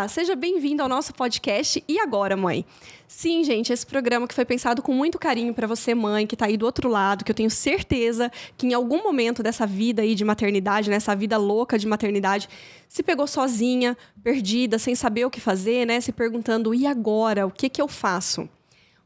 Olá, seja bem-vindo ao nosso podcast E Agora, Mãe? Sim, gente, esse programa que foi pensado com muito carinho para você, mãe, que está aí do outro lado, que eu tenho certeza que em algum momento dessa vida aí de maternidade, nessa vida louca de maternidade, se pegou sozinha, perdida, sem saber o que fazer, né? Se perguntando, e agora? O que eu faço?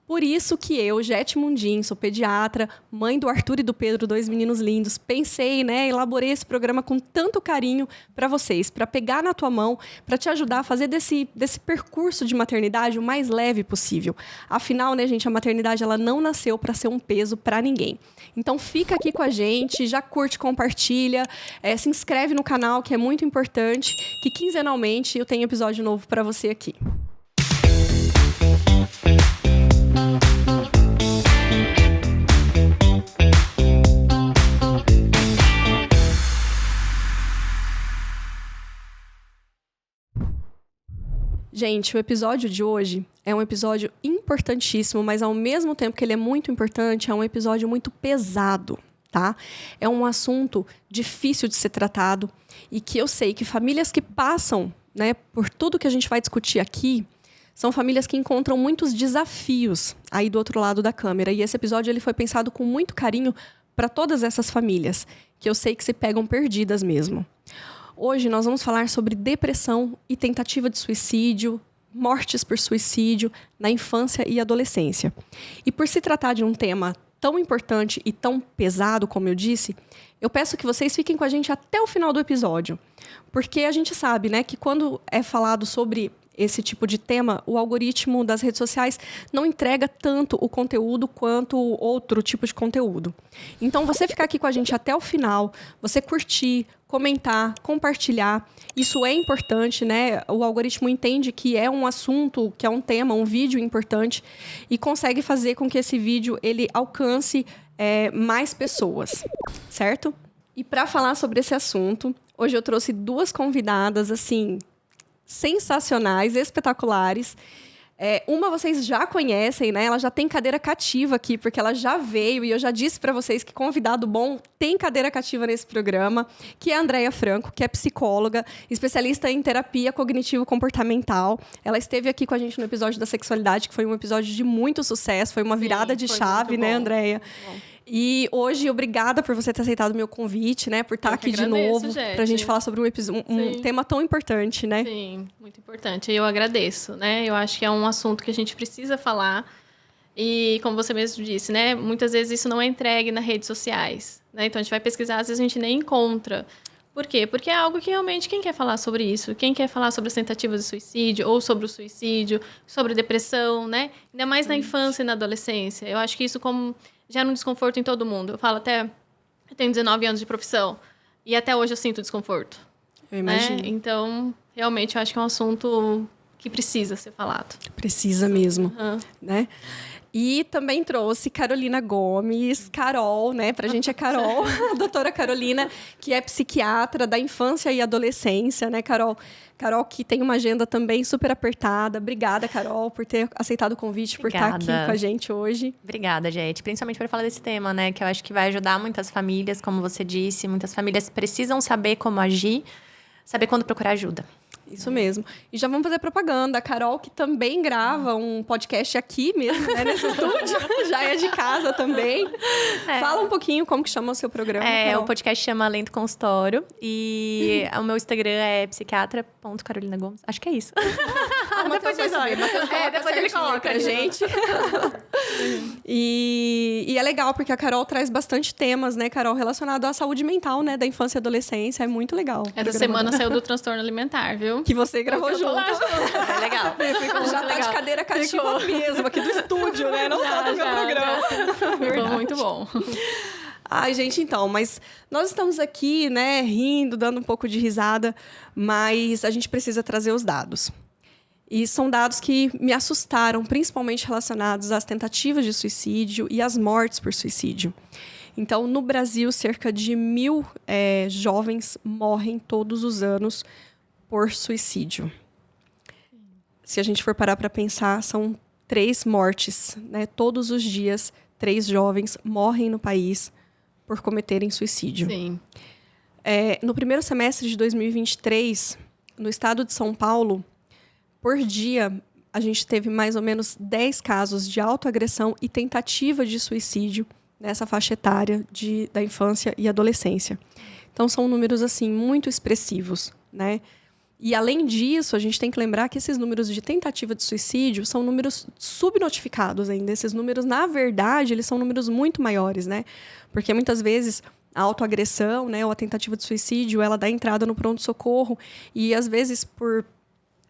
Por isso que eu, Jete Mundim, sou pediatra, mãe do Arthur e do Pedro, dois meninos lindos, pensei, né, elaborei esse programa com tanto carinho para vocês, para pegar na tua mão, para te ajudar a fazer desse percurso de maternidade o mais leve possível. Afinal, né, gente, a maternidade ela não nasceu para ser um peso para ninguém. Então fica aqui com a gente, já curte, compartilha, se inscreve no canal, que é muito importante, que quinzenalmente eu tenho episódio novo para você aqui. Gente, o episódio de hoje é um episódio importantíssimo, mas ao mesmo tempo que ele é muito importante, é um episódio muito pesado, tá? É um assunto difícil de ser tratado e que eu sei que famílias que passam, né, por tudo que a gente vai discutir aqui, são famílias que encontram muitos desafios aí do outro lado da câmera. E esse episódio ele foi pensado com muito carinho para todas essas famílias, que eu sei que se pegam perdidas mesmo. Hoje nós vamos falar sobre depressão e tentativa de suicídio, mortes por suicídio na infância e adolescência. E por se tratar de um tema tão importante e tão pesado, como eu disse, eu peço que vocês fiquem com a gente até o final do episódio. Porque a gente sabe, né, que quando é falado sobre esse tipo de tema, o algoritmo das redes sociais não entrega tanto o conteúdo quanto outro tipo de conteúdo. Então, você ficar aqui com a gente até o final, você curtir, comentar, compartilhar, isso é importante, né? O algoritmo entende que é um assunto, que é um tema, um vídeo importante e consegue fazer com que esse vídeo ele alcance mais pessoas, certo? E para falar sobre esse assunto, hoje eu trouxe duas convidadas, assim, sensacionais, espetaculares. Uma vocês já conhecem, né? Ela já tem cadeira cativa aqui, porque ela já veio e eu já disse para vocês que convidado bom tem cadeira cativa nesse programa, que é a Andréia Franco, que é psicóloga, especialista em terapia cognitivo-comportamental. Ela esteve aqui com a gente no episódio da sexualidade, que foi um episódio de muito sucesso, foi uma virada de chave, né, Andréia? E hoje, obrigada por você ter aceitado o meu convite, né? Por estar aqui de novo, para a gente falar sobre um tema tão importante, né? Sim, muito importante. Eu agradeço, né? Eu acho que é um assunto que a gente precisa falar. E, como você mesmo disse, né? Muitas vezes isso não é entregue nas redes sociais, né? Então, a gente vai pesquisar, às vezes a gente nem encontra. Por quê? Porque é algo que realmente, quem quer falar sobre isso? Quem quer falar sobre as tentativas de suicídio, ou sobre o suicídio, sobre depressão, né? Ainda mais na infância e na adolescência. Eu acho que isso gera um desconforto em todo mundo. Eu falo até... Eu tenho 19 anos de profissão. E até hoje eu sinto desconforto. Eu imagino. Né? Então, realmente, eu acho que é um assunto que precisa ser falado. Precisa mesmo, né? E também trouxe Carolina Gomes, Carol, né? Pra gente é Carol, a doutora Carolina, que é psiquiatra da infância e adolescência, né, Carol? Carol, que tem uma agenda também super apertada. Obrigada, Carol, por ter aceitado o convite, por estar aqui com a gente hoje. Obrigada, gente. Principalmente por falar desse tema, né? Que eu acho que vai ajudar muitas famílias, como você disse. Muitas famílias precisam saber como agir, saber quando procurar ajuda. Isso mesmo. E já vamos fazer propaganda. A Carol, que também grava um podcast aqui mesmo, né, nesse estúdio. Já é de casa também. Fala um pouquinho como que chama o seu programa, Carol. O podcast chama Além do Consultório. E o meu Instagram é psiquiatra.carolinagomes. Acho que é isso. Depois vocês olham. Depois ele coloca pra gente. E é legal, porque a Carol traz bastante temas, né, Carol, relacionado à saúde mental, né, da infância e adolescência. É muito legal. Essa semana saiu do transtorno alimentar, viu? Que você gravou junto. É legal. Já tá de cadeira cativa mesmo, aqui do estúdio, né? Não só do meu programa. Ficou muito bom. Ai, gente, então, mas nós estamos aqui, né, rindo, dando um pouco de risada, mas a gente precisa trazer os dados. E são dados que me assustaram, principalmente relacionados às tentativas de suicídio e às mortes por suicídio. Então, no Brasil, cerca de 1.000 jovens morrem todos os anos por suicídio. Se a gente for parar para pensar, são 3 mortes, né? Todos os dias, 3 jovens morrem no país por cometerem suicídio. Sim. No primeiro semestre de 2023, no estado de São Paulo, por dia, a gente teve mais ou menos 10 casos de autoagressão e tentativa de suicídio nessa faixa etária da infância e adolescência. Então, são números, assim, muito expressivos, né? E, além disso, a gente tem que lembrar que esses números de tentativa de suicídio são números subnotificados ainda. Esses números, na verdade, eles são números muito maiores, né? Porque, muitas vezes, a autoagressão, né, ou a tentativa de suicídio, ela dá entrada no pronto-socorro e, às vezes, por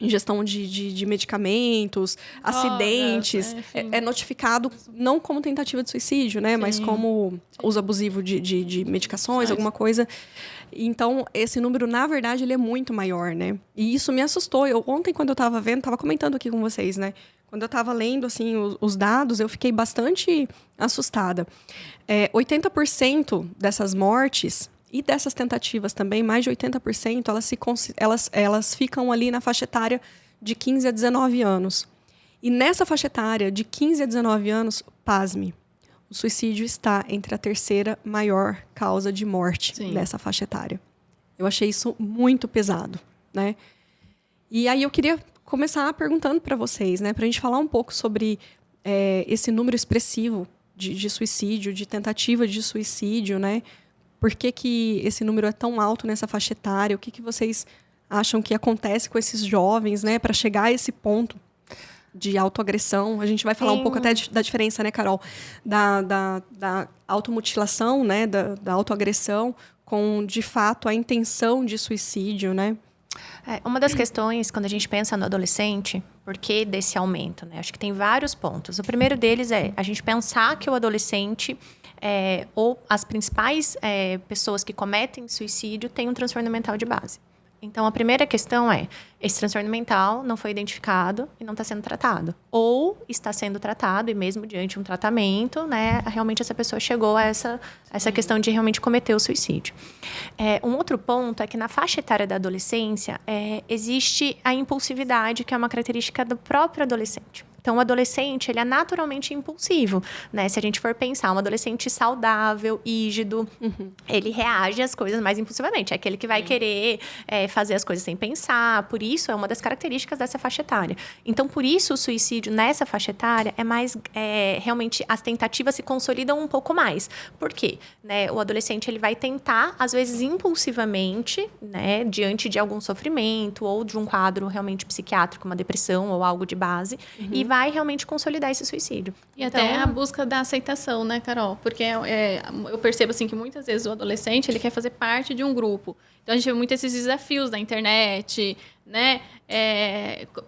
ingestão de medicamentos, acidentes, é notificado não como tentativa de suicídio, né? Mas como uso abusivo de medicações, alguma coisa. Então, esse número, na verdade, ele é muito maior, né? E isso me assustou. Ontem, quando eu estava vendo, estava comentando aqui com vocês, né? Quando eu estava lendo, assim, os dados, eu fiquei bastante assustada. 80% dessas mortes e dessas tentativas também, mais de 80%, elas ficam ali na faixa etária de 15 a 19 anos. E nessa faixa etária de 15 a 19 anos, pasme, o suicídio está entre a terceira maior causa de morte nessa faixa etária. Eu achei isso muito pesado, né? E aí eu queria começar perguntando para vocês, né? Para a gente falar um pouco sobre esse número expressivo de suicídio, de tentativa de suicídio, né? Por que esse número é tão alto nessa faixa etária? O que vocês acham que acontece com esses jovens, né? Para chegar a esse ponto de autoagressão. A gente vai falar um pouco até da diferença, né, Carol? Da automutilação, né? Da autoagressão com, de fato, a intenção de suicídio, né? Uma das questões, quando a gente pensa no adolescente, por que desse aumento, né? Acho que tem vários pontos. O primeiro deles é a gente pensar que o adolescente ou as principais pessoas que cometem suicídio têm um transtorno mental de base. Então, a primeira questão é, esse transtorno mental não foi identificado e não está sendo tratado. Ou está sendo tratado e mesmo diante de um tratamento, né, realmente essa pessoa chegou a essa questão de realmente cometer o suicídio. Um outro ponto é que na faixa etária da adolescência, existe a impulsividade, que é uma característica do próprio adolescente. Então, o adolescente, ele é naturalmente impulsivo, né? Se a gente for pensar, um adolescente saudável, rígido, ele reage às coisas mais impulsivamente. É aquele que vai querer fazer as coisas sem pensar. Por isso, é uma das características dessa faixa etária. Então, por isso, o suicídio nessa faixa etária é mais... realmente, as tentativas se consolidam um pouco mais. Por quê? Né? O adolescente, ele vai tentar, às vezes, impulsivamente, né? Diante de algum sofrimento ou de um quadro realmente psiquiátrico, uma depressão ou algo de base, e vai realmente consolidar esse suicídio. E até a busca da aceitação, né, Carol? Porque eu percebo, assim, que muitas vezes o adolescente, ele quer fazer parte de um grupo. Então, a gente vê muito esses desafios na internet, né?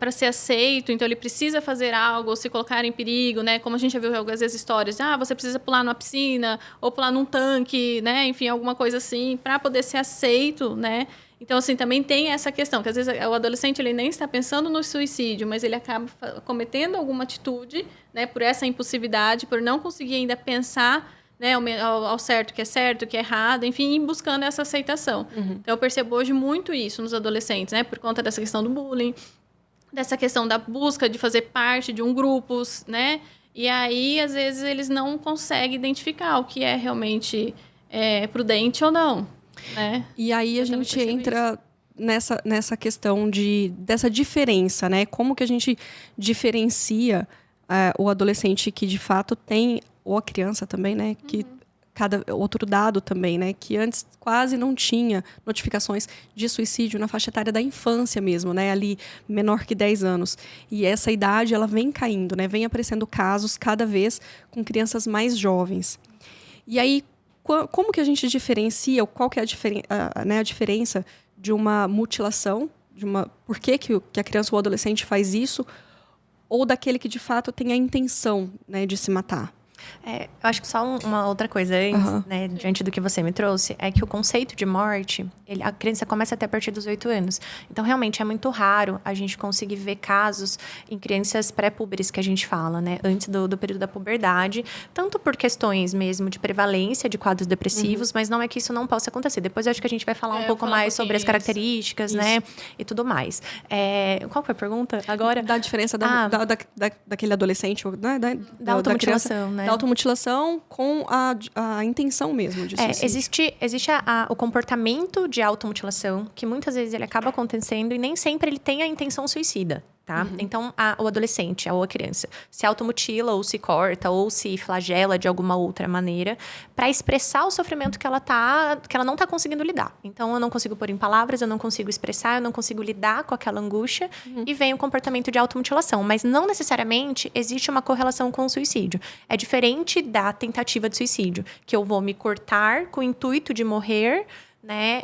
Para ser aceito, então ele precisa fazer algo ou se colocar em perigo, né? Como a gente já viu algumas vezes histórias, você precisa pular numa piscina ou pular num tanque, né? Enfim, alguma coisa assim, para poder ser aceito, né? Então, assim, também tem essa questão, que às vezes o adolescente ele nem está pensando no suicídio, mas ele acaba cometendo alguma atitude, né, por essa impulsividade, por não conseguir ainda pensar, né, ao certo, que é errado, enfim, buscando essa aceitação. Então, eu percebo hoje muito isso nos adolescentes, né, por conta dessa questão do bullying, dessa questão da busca de fazer parte de um grupo, né, e aí, às vezes, eles não conseguem identificar o que é realmente prudente ou não. E aí a gente entra nessa questão dessa diferença, né? Como que a gente diferencia o adolescente que de fato tem, ou a criança também, né? Que outro dado também, né? Que antes quase não tinha notificações de suicídio na faixa etária da infância mesmo, né? Ali menor que 10 anos. E essa idade, ela vem caindo, né? Vem aparecendo casos cada vez com crianças mais jovens. E aí, como que a gente diferencia, qual que é a diferença de uma mutilação, por que a criança ou o adolescente faz isso, ou daquele que de fato tem a intenção, né, de se matar? Eu acho que só uma outra coisa antes, né, diante do que você me trouxe, é que o conceito de morte, a criança começa até a partir dos 8 anos. Então, realmente, é muito raro a gente conseguir ver casos em crianças pré-púberes, que a gente fala, né, antes do período da puberdade, tanto por questões mesmo de prevalência de quadros depressivos, mas não é que isso não possa acontecer. Depois, eu acho que a gente vai falar um pouco mais sobre as características, né, e tudo mais. Qual foi a pergunta agora? Da diferença daquele adolescente, né, da automutilação, né? Da automutilação com a intenção mesmo de suicídio. Existe o comportamento de automutilação, que muitas vezes ele acaba acontecendo e nem sempre ele tem a intenção suicida. tá? Então, o adolescente ou a criança se automutila ou se corta ou se flagela de alguma outra maneira para expressar o sofrimento que ela não tá conseguindo lidar. Então, eu não consigo pôr em palavras, eu não consigo expressar, eu não consigo lidar com aquela angústia e vem o comportamento de automutilação. Mas não necessariamente existe uma correlação com o suicídio. É diferente da tentativa de suicídio, que eu vou me cortar com o intuito de morrer, né?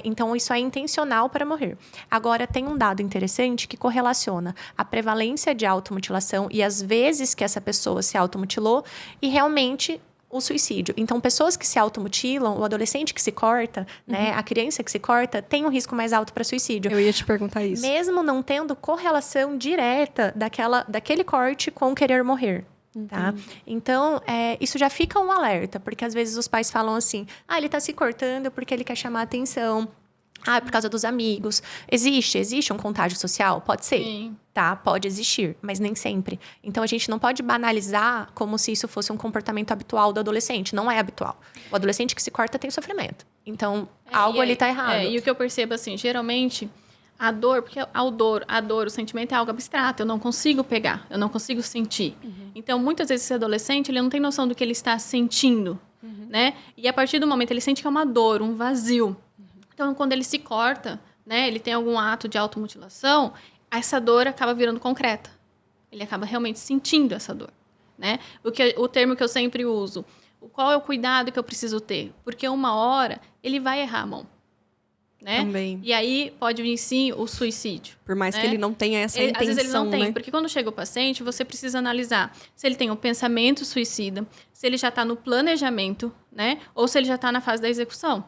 Então, isso é intencional para morrer. Agora, tem um dado interessante que correlaciona a prevalência de automutilação e as vezes que essa pessoa se automutilou e realmente o suicídio. Então, pessoas que se automutilam, o adolescente que se corta, né? A criança que se corta, tem um risco mais alto para suicídio. Eu ia te perguntar isso. Mesmo não tendo correlação direta daquele corte com querer morrer. Tá? Então, isso já fica um alerta, porque às vezes os pais falam assim, ele tá se cortando porque ele quer chamar atenção, é por causa dos amigos. Existe um contágio social? Pode ser, Sim. tá? Pode existir, mas nem sempre. Então, a gente não pode banalizar como se isso fosse um comportamento habitual do adolescente. Não é habitual. O adolescente que se corta tem sofrimento. Então, algo ali tá errado. E o que eu percebo, assim, geralmente... A dor, porque a dor, o sentimento é algo abstrato, eu não consigo pegar, eu não consigo sentir. Então, muitas vezes esse adolescente, ele não tem noção do que ele está sentindo, né? E a partir do momento, ele sente que é uma dor, um vazio. Então, quando ele se corta, né, ele tem algum ato de automutilação, essa dor acaba virando concreta. Ele acaba realmente sentindo essa dor, né? O termo que eu sempre uso, qual é o cuidado que eu preciso ter? Porque uma hora, ele vai errar a mão. Né? Também. E aí pode vir, sim, o suicídio. Por mais né? que ele não tenha essa intenção, às vezes ele não tem, né? porque quando chega o paciente, você precisa analisar se ele tem um pensamento suicida, se ele já está no planejamento, né? Ou se ele já está na fase da execução.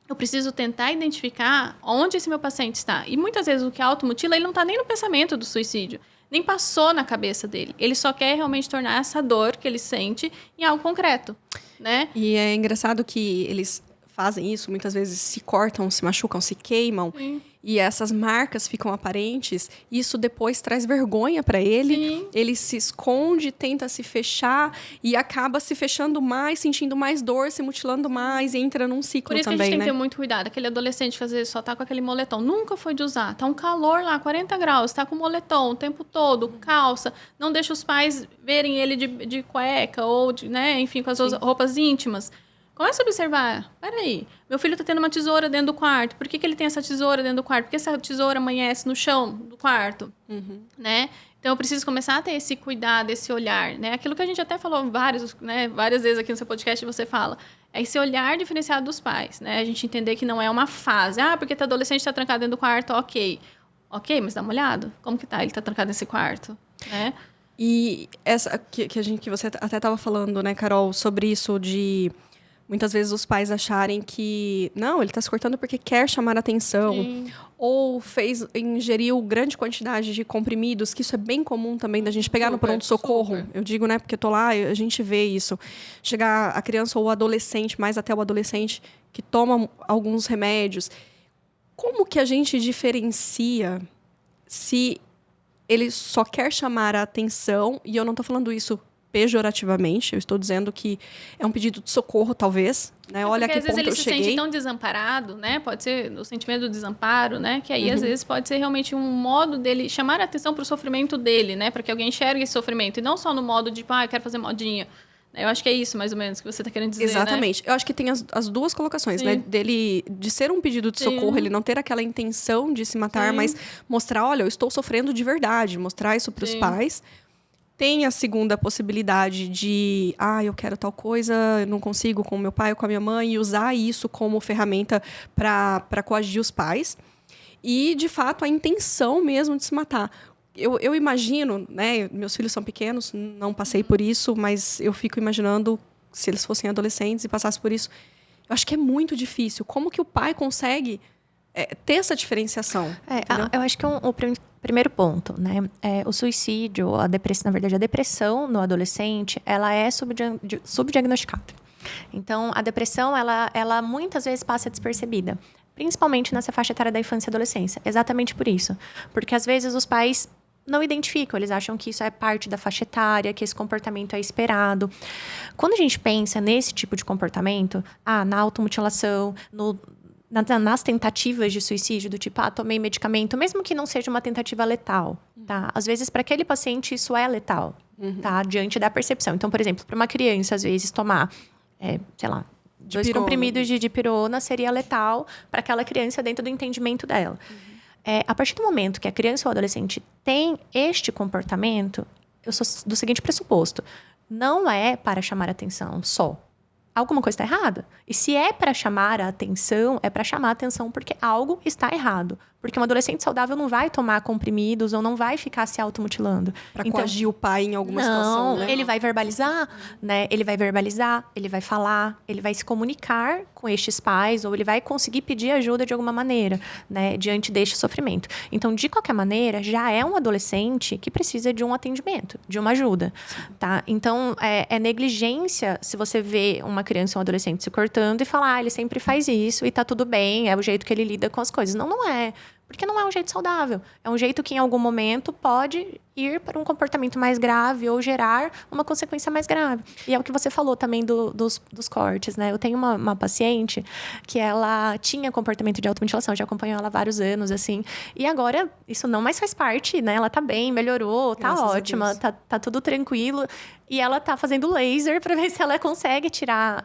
Eu preciso tentar identificar onde esse meu paciente está. E muitas vezes o que automutila, ele não está nem no pensamento do suicídio, nem passou na cabeça dele. Ele só quer realmente tornar essa dor que ele sente em algo concreto, né? E é engraçado que eles fazem isso, muitas vezes se cortam, se machucam, se queimam. Sim. E essas marcas ficam aparentes. Isso depois traz vergonha para ele. Sim. Ele se esconde, tenta se fechar e acaba se fechando mais, sentindo mais dor, se mutilando mais e entra num ciclo Por isso também, que a gente tem né? que ter muito cuidado. Aquele adolescente que às vezes só tá com aquele moletom, nunca foi de usar. Tá um calor lá, 40 graus, tá com moletom o tempo todo, calça. Não deixa os pais verem ele de cueca ou, né, enfim, com as suas roupas íntimas. Começa a observar. Peraí, meu filho tá tendo uma tesoura dentro do quarto. Por que ele tem essa tesoura dentro do quarto? Por que essa tesoura amanhece no chão do quarto? Né? Então, eu preciso começar a ter esse cuidado, esse olhar. Né? Aquilo que a gente até falou várias vezes aqui no seu podcast, você fala. É esse olhar diferenciado dos pais. Né? A gente entender que não é uma fase. Porque o adolescente está trancado dentro do quarto, ok. Ok, mas dá uma olhada. Como que tá? Ele tá trancado nesse quarto. Né? E essa que você até estava falando, né, Carol, sobre isso de... Muitas vezes os pais acharem que... Não, ele está se cortando porque quer chamar atenção. Sim. Ou ingeriu grande quantidade de comprimidos, que isso é bem comum também da gente pegar no pronto-socorro. Eu digo, né, porque eu tô lá, a gente vê isso. Chegar a criança ou o adolescente, mais até o adolescente, que toma alguns remédios. Como que a gente diferencia se ele só quer chamar a atenção, e eu não tô falando isso pejorativamente, eu estou dizendo que é um pedido de socorro, talvez, né? Olha a que ponto eu cheguei. Às vezes ele se sente tão desamparado, né? Pode ser o sentimento do desamparo, né? Que aí, às vezes, pode ser realmente um modo dele chamar a atenção para o sofrimento dele, né? Para que alguém enxergue esse sofrimento. E não só no modo de, eu quero fazer modinha. Eu acho que é isso, mais ou menos, que você está querendo dizer, Exatamente. Né? Eu acho que tem as duas colocações, né? De ser um pedido de socorro, ele não ter aquela intenção de se matar, mas mostrar, olha, eu estou sofrendo de verdade. Mostrar isso para os pais. Tem a segunda possibilidade de, eu quero tal coisa, eu não consigo com o meu pai ou com a minha mãe, e usar isso como ferramenta para coagir os pais. E, de fato, a intenção mesmo de se matar. Eu imagino, né, meus filhos são pequenos, não passei por isso, mas eu fico imaginando se eles fossem adolescentes e passassem por isso. Eu acho que é muito difícil. Como que o pai consegue ter essa diferenciação? Eu acho que o primeiro ponto, né? O suicídio, a depressão, na verdade, a depressão no adolescente, ela é subdiagnosticada. Então, a depressão, ela muitas vezes passa despercebida, principalmente nessa faixa etária da infância e adolescência. Exatamente por isso. Porque, às vezes, os pais não identificam, eles acham que isso é parte da faixa etária, que esse comportamento é esperado. Quando a gente pensa nesse tipo de comportamento, na automutilação, nas tentativas de suicídio, do tipo, tomei medicamento, mesmo que não seja uma tentativa letal, tá? Às vezes, para aquele paciente, isso é letal, tá? Diante da percepção. Então, por exemplo, para uma criança, às vezes, tomar, sei lá, 2 comprimidos de dipirona seria letal para aquela criança dentro do entendimento dela. A partir do momento que a criança ou adolescente tem este comportamento, eu sou do seguinte pressuposto: não é para chamar atenção só. Alguma coisa está errada. E se é para chamar a atenção, é para chamar a atenção porque algo está errado. Porque um adolescente saudável não vai tomar comprimidos ou não vai ficar se automutilando. Para coagir o pai em alguma situação, né? Ele vai verbalizar, né? Ele vai verbalizar, ele vai falar, ele vai se comunicar com estes pais ou ele vai conseguir pedir ajuda de alguma maneira, né? Diante deste sofrimento. Então, de qualquer maneira, já é um adolescente que precisa de um atendimento, de uma ajuda, tá? Então, é negligência se você vê uma criança ou um adolescente se cortando e falar, ele sempre faz isso e tá tudo bem, é o jeito que ele lida com as coisas. Não é. Porque não é um jeito saudável. É um jeito que, em algum momento, pode ir para um comportamento mais grave ou gerar uma consequência mais grave. E é o que você falou também dos cortes, né? Eu tenho uma paciente que ela tinha comportamento de automutilação, já acompanho ela há vários anos, assim. E agora, isso não mais faz parte, né? Ela tá bem, melhorou, tá ótima, tá tudo tranquilo. E ela tá fazendo laser para ver se ela consegue tirar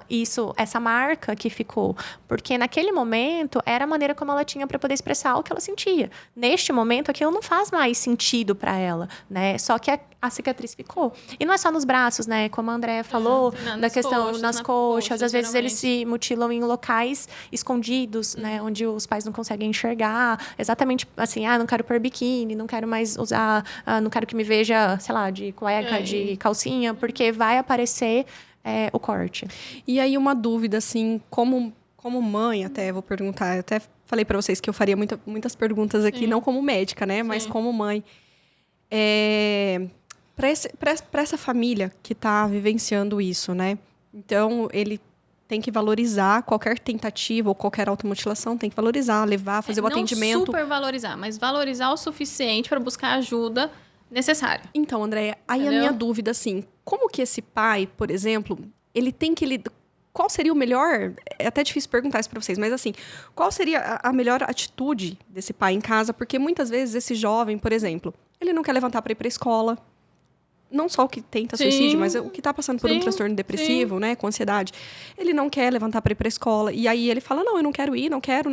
essa marca que ficou. Porque naquele momento, era a maneira como ela tinha para poder expressar o que ela sentia. Neste momento, aquilo não faz mais sentido para ela, né? Só que a cicatriz ficou. E não é só nos braços, né? Como a Andrea falou, da questão nas coxas. Às vezes eles se mutilam em locais escondidos, né? Onde os pais não conseguem enxergar. Exatamente assim, não quero pôr biquíni, não quero mais usar, não quero que me veja, sei lá, de cueca, de calcinha, porque vai aparecer o corte. E aí uma dúvida, assim, como mãe, até vou perguntar, eu até falei para vocês que eu faria muitas perguntas aqui, não como médica, né? Mas como mãe. Para essa família que está vivenciando isso, né? Então, ele tem que valorizar qualquer tentativa ou qualquer automutilação, tem que valorizar, levar, fazer o atendimento. Não super valorizar, mas valorizar o suficiente para buscar ajuda necessária. Então, Andréia, aí a minha dúvida, assim, como que esse pai, por exemplo, ele tem que lidar... Qual seria o melhor... É até difícil perguntar isso para vocês, mas assim, qual seria a melhor atitude desse pai em casa? Porque muitas vezes esse jovem, por exemplo, ele não quer levantar para ir para a escola. Não só o que tenta suicídio, mas o que está passando por um transtorno depressivo, né, com ansiedade. Ele não quer levantar para ir para a escola. E aí ele fala, não, eu não quero ir, não quero.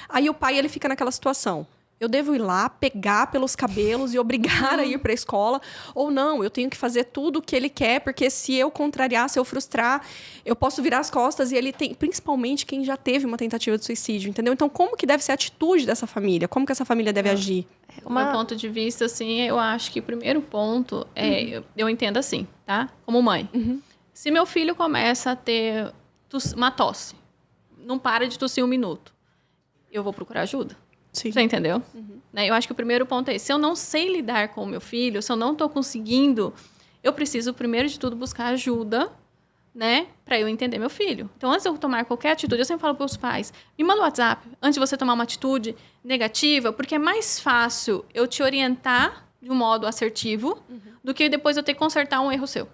Aí o pai, ele fica naquela situação. Eu devo ir lá, pegar pelos cabelos e obrigar a ir para a escola. Ou não, eu tenho que fazer tudo o que ele quer, porque se eu contrariar, se eu frustrar, eu posso virar as costas. E ele tem, principalmente quem já teve uma tentativa de suicídio, entendeu? Então, como que deve ser a atitude dessa família? Como que essa família deve agir? Do meu ponto de vista, assim, eu acho que o primeiro ponto eu entendo assim, tá? Como mãe. Se meu filho começa a ter uma tosse, não para de tossir 1 minuto, eu vou procurar ajuda. Sim. Você entendeu? Né? Eu acho que o primeiro ponto é esse. Se eu não sei lidar com o meu filho, se eu não estou conseguindo, eu preciso, primeiro de tudo, buscar ajuda, né? Para eu entender meu filho. Então, antes de eu tomar qualquer atitude, eu sempre falo para os pais, me manda o WhatsApp antes de você tomar uma atitude negativa, porque é mais fácil eu te orientar de um modo assertivo do que depois eu ter que consertar um erro seu.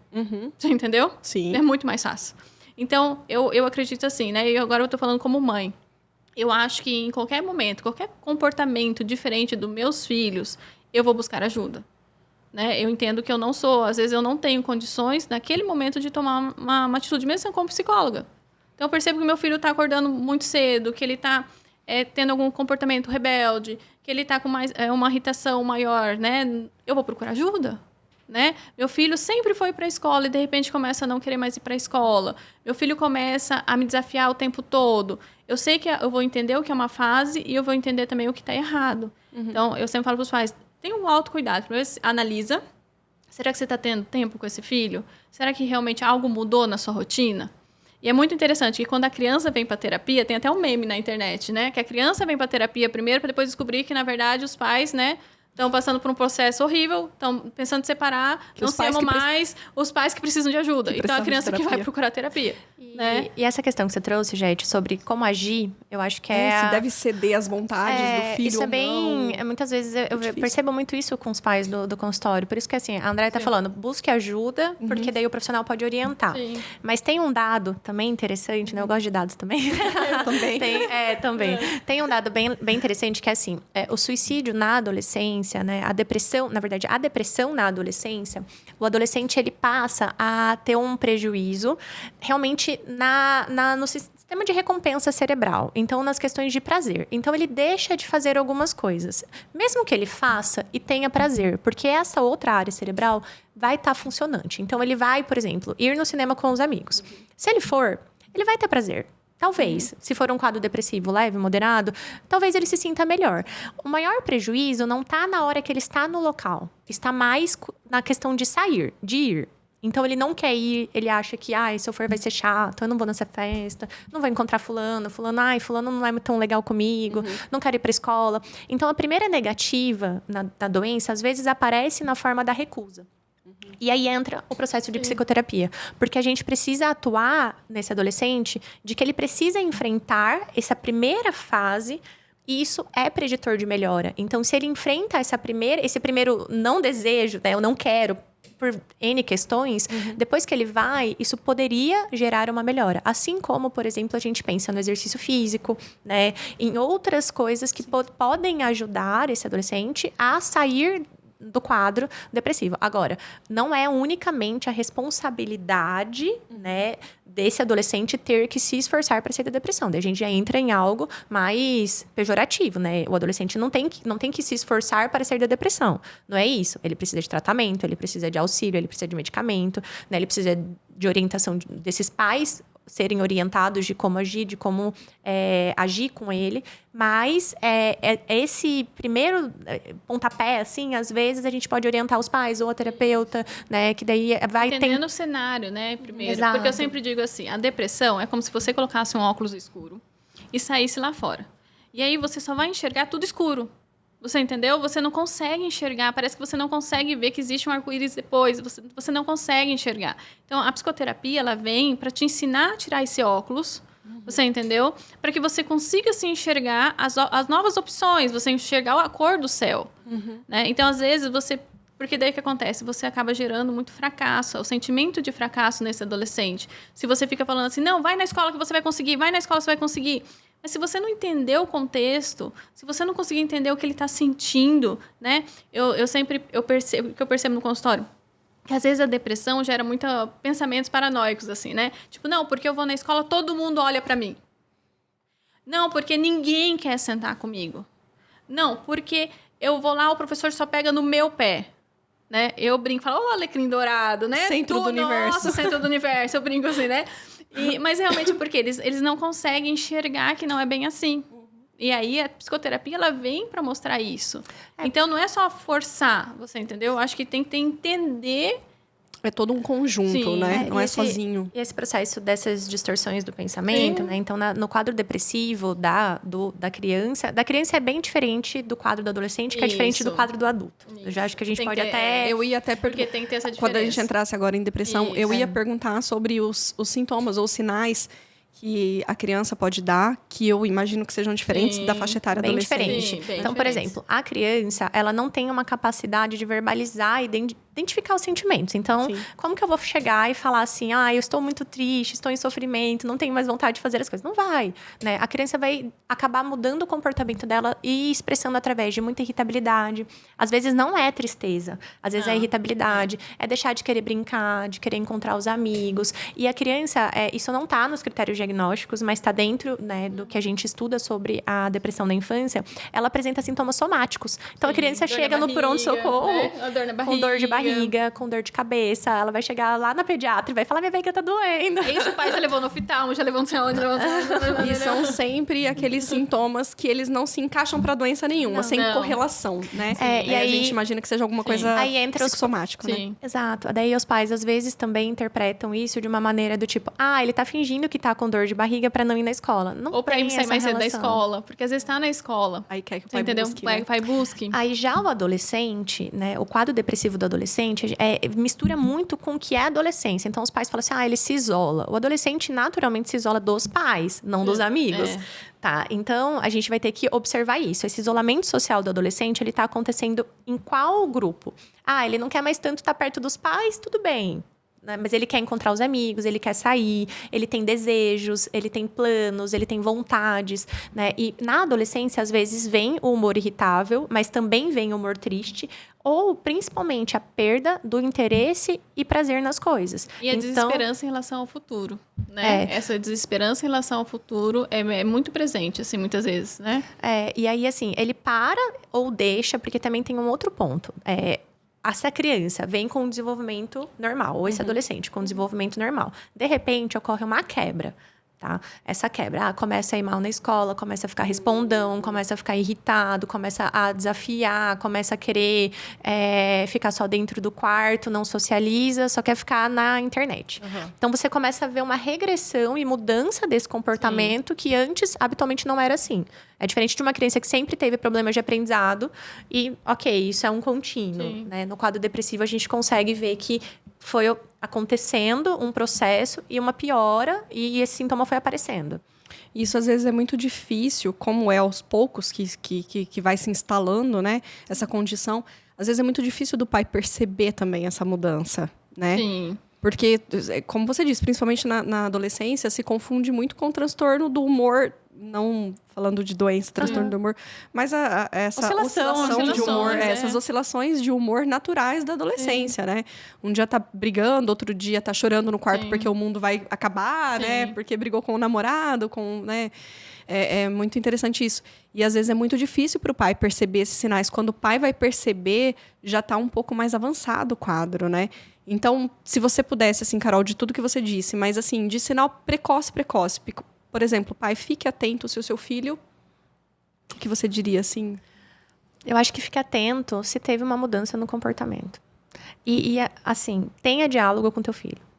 Você entendeu? Sim. É muito mais fácil. Então, eu acredito assim, né? E agora eu estou falando como mãe. Eu acho que em qualquer momento, qualquer comportamento diferente dos meus filhos, eu vou buscar ajuda. Né? Eu entendo que eu não sou, às vezes eu não tenho condições naquele momento de tomar uma atitude, mesmo sendo como psicóloga. Então eu percebo que meu filho está acordando muito cedo, que ele está tendo algum comportamento rebelde, que ele está com uma irritação maior, né? Eu vou procurar ajuda. Né? Meu filho sempre foi para a escola e de repente começa a não querer mais ir para a escola. Meu filho começa a me desafiar o tempo todo. Eu sei que eu vou entender o que é uma fase e eu vou entender também o que está errado. Então, eu sempre falo para os pais, tenha um autocuidado. Primeiro, analisa. Será que você está tendo tempo com esse filho? Será que realmente algo mudou na sua rotina? E é muito interessante que quando a criança vem para terapia, tem até um meme na internet, né? Que a criança vem para terapia primeiro para depois descobrir que, na verdade, os pais, né, estão passando por um processo horrível, estão pensando em separar, não se amam mais, os pais que precisam de ajuda. Então, a criança que vai procurar terapia. Né? E essa questão que você trouxe, gente, sobre como agir, eu acho que é... Se deve ceder às vontades do filho isso ou bem... não. Muitas vezes eu percebo muito isso com os pais do consultório. Por isso que, assim, a Andréia tá falando, busque ajuda, porque daí o profissional pode orientar. Sim. Mas tem um dado também interessante, né? Eu gosto de dados também. Eu também. Também. Tem um dado bem interessante que é assim, o suicídio na adolescência, né? A depressão na adolescência, o adolescente, ele passa a ter um prejuízo realmente no sistema de recompensa cerebral. Então, nas questões de prazer. Então, ele deixa de fazer algumas coisas. Mesmo que ele faça e tenha prazer, porque essa outra área cerebral vai estar funcionante. Então, ele vai, por exemplo, ir no cinema com os amigos. Se ele for, ele vai ter prazer. Talvez, se for um quadro depressivo leve, moderado, talvez ele se sinta melhor. O maior prejuízo não está na hora que ele está no local. Está mais na questão de sair, de ir. Então, ele não quer ir, ele acha que, se eu for vai ser chato, eu não vou nessa festa, não vou encontrar fulano, fulano não é tão legal comigo, não quero ir para a escola. Então, a primeira negativa na doença, às vezes, aparece na forma da recusa. E aí entra o processo de psicoterapia. Porque a gente precisa atuar nesse adolescente de que ele precisa enfrentar essa primeira fase e isso é preditor de melhora. Então, se ele enfrenta esse primeiro não desejo, né, eu não quero, por N questões, depois que ele vai, isso poderia gerar uma melhora. Assim como, por exemplo, a gente pensa no exercício físico, né, em outras coisas que podem ajudar esse adolescente a sair do quadro depressivo. Agora, não é unicamente a responsabilidade, né, desse adolescente ter que se esforçar para sair da depressão. Daí a gente já entra em algo mais pejorativo, né? O adolescente não tem que se esforçar para sair da depressão. Não é isso. Ele precisa de tratamento, ele precisa de auxílio, ele precisa de medicamento, né? Ele precisa de orientação desses pais serem orientados de como agir, de como agir com ele. Mas esse primeiro pontapé, assim, às vezes a gente pode orientar os pais ou a terapeuta, né? Que daí vai... Entendendo o cenário, né? Primeiro. Exato. Porque eu sempre digo assim, a depressão é como se você colocasse um óculos escuro e saísse lá fora. E aí você só vai enxergar tudo escuro. Você entendeu? Você não consegue enxergar. Parece que você não consegue ver que existe um arco-íris depois. Você não consegue enxergar. Então, a psicoterapia, ela vem para te ensinar a tirar esse óculos. Você entendeu? Para que você consiga se enxergar as novas opções. Você enxergar a cor do céu. Né? Então, às vezes, porque daí o que acontece? Você acaba gerando muito fracasso, o sentimento de fracasso nesse adolescente. Se você fica falando assim, não, vai na escola que você vai conseguir, vai na escola que você vai conseguir. Mas se você não entender o contexto, se você não conseguir entender o que ele está sentindo, né? Eu percebo no consultório, que às vezes a depressão gera muitos pensamentos paranoicos, assim, né? Tipo, não, porque eu vou na escola, todo mundo olha para mim. Não, porque ninguém quer sentar comigo. Não, porque eu vou lá, o professor só pega no meu pé. Né? Eu brinco, falo, alecrim dourado, né? Centro do universo. Nossa, centro do universo, eu brinco assim, né? Mas realmente porque eles não conseguem enxergar que não é bem assim. E aí a psicoterapia, ela vem para mostrar isso. Então não é só forçar, você entendeu? Eu acho que tem que entender. É todo um conjunto, Sim, né? Não é sozinho. E esse processo dessas distorções do pensamento, né? Então, no quadro depressivo da criança é bem diferente do quadro do adolescente, que é diferente do quadro do adulto. Isso. Eu já acho que a gente Tem pode que ter, até... Eu ia até Porque tem que ter essa diferença. Quando a gente entrasse agora em depressão, eu ia Isso. perguntar sobre os sintomas ou sinais que a criança pode dar, que eu imagino que sejam diferentes da faixa etária bem adolescente. diferente. Bem Então, por diferente. exemplo, a criança, ela não tem uma capacidade de verbalizar e identificar os sentimentos. Então, Sim. como que eu vou chegar e falar assim, eu estou muito triste, estou em sofrimento, não tenho mais vontade de fazer as coisas? Não vai, né? A criança vai acabar mudando o comportamento dela e expressando através de muita irritabilidade. Às vezes não é tristeza, às vezes é irritabilidade, é deixar de querer brincar, de querer encontrar os amigos. E a criança, isso não está nos critérios diagnósticos, mas está dentro, né, do que a gente estuda sobre a depressão da infância. Ela apresenta sintomas somáticos. Então, a criança chega no pronto-socorro com dor de barriga, barriga, com dor de cabeça. Ela vai chegar lá na pediatra e vai falar, minha barriga tá doendo. Esse o pai já levou no oftalmo, já levou no sei onde, já levou no... E são sempre aqueles sintomas que eles não se encaixam pra doença nenhuma, sem Não. correlação, né? E Aí aí- a gente imagina que seja alguma coisa Aí entra os- psicossomática, né? Sim. Exato. Daí os pais, às vezes, também interpretam isso de uma maneira do tipo, ele tá fingindo que tá com dor de barriga pra não ir na escola. Não Ou pra tem ir sair essa mais cedo da relação. escola. Porque às vezes tá na escola. Aí quer que o Você pai entendeu? busque, Pai, né? pai busque. Aí já o adolescente, né, o quadro depressivo do adolescente mistura muito com o que é a adolescência. Então os pais falam assim, ele se isola. O adolescente naturalmente se isola dos pais, não dos amigos. Tá, então a gente vai ter que observar isso. Esse isolamento social do adolescente, ele tá acontecendo em qual grupo? Ele não quer mais tanto estar perto dos pais, tudo bem. Né? Mas ele quer encontrar os amigos, ele quer sair, ele tem desejos, ele tem planos, ele tem vontades, né? E na adolescência, às vezes, vem o humor irritável, mas também vem o humor triste, ou principalmente a perda do interesse e prazer nas coisas. E a desesperança em relação ao futuro, né? Essa desesperança em relação ao futuro é muito presente, assim, muitas vezes, né? E aí, assim, ele para ou deixa, porque também tem um outro ponto. Essa criança vem com um desenvolvimento normal, ou esse adolescente com um desenvolvimento normal. De repente, ocorre uma quebra, tá? Essa quebra, começa a ir mal na escola, começa a ficar respondão, começa a ficar irritado, começa a desafiar, começa a querer ficar só dentro do quarto, não socializa, só quer ficar na internet. Então, você começa a ver uma regressão e mudança desse comportamento que antes, habitualmente, não era assim. É diferente de uma criança que sempre teve problemas de aprendizado e, ok, isso é um contínuo, né? No quadro depressivo, a gente consegue ver que foi acontecendo um processo e uma piora e esse sintoma foi aparecendo. Isso, às vezes, é muito difícil, como é aos poucos que vai se instalando, né? Essa condição. Às vezes, é muito difícil do pai perceber também essa mudança, né? Sim. Porque, como você disse, principalmente na adolescência, se confunde muito com o transtorno do humor, não falando de doença, transtorno do humor, mas essa oscilação de humor, essas oscilações de humor naturais da adolescência, né? Um dia tá brigando, outro dia tá chorando no quarto porque o mundo vai acabar, né? Porque brigou com o namorado, né? É muito interessante isso. E às vezes é muito difícil para o pai perceber esses sinais. Quando o pai vai perceber, já está um pouco mais avançado o quadro, né? Então, se você pudesse, assim, Carol, de tudo que você disse, mas assim, de sinal precoce. Por exemplo, pai, fique atento se o seu filho... O que você diria, assim? Eu acho que fique atento se teve uma mudança no comportamento. E assim, tenha diálogo com teu filho.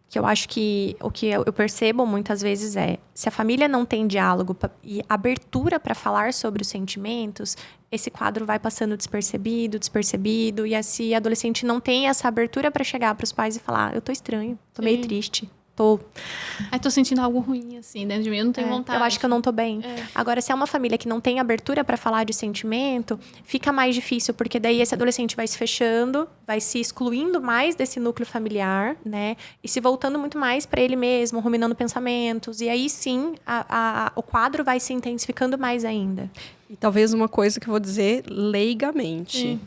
Que eu acho que o que eu percebo muitas vezes se a família não tem diálogo e abertura para falar sobre os sentimentos, esse quadro vai passando despercebido, e esse adolescente não tem essa abertura para chegar para os pais e falar, eu tô estranho, tô meio triste, tô sentindo algo ruim, assim, dentro de mim, eu não tenho vontade. Eu acho que eu não tô bem. Agora, se é uma família que não tem abertura para falar de sentimento, fica mais difícil, porque daí esse adolescente vai se fechando, vai se excluindo mais desse núcleo familiar, né? E se voltando muito mais para ele mesmo, ruminando pensamentos. E aí, sim, o quadro vai se intensificando mais ainda. E talvez uma coisa que eu vou dizer leigamente.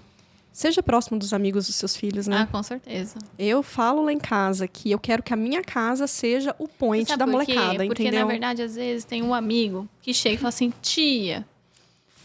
Seja próximo dos amigos dos seus filhos, né? Com certeza. Eu falo lá em casa que eu quero que a minha casa seja o point Sabe da por quê? molecada, Porque, entendeu? na verdade, às vezes tem um amigo que chega e fala assim, tia,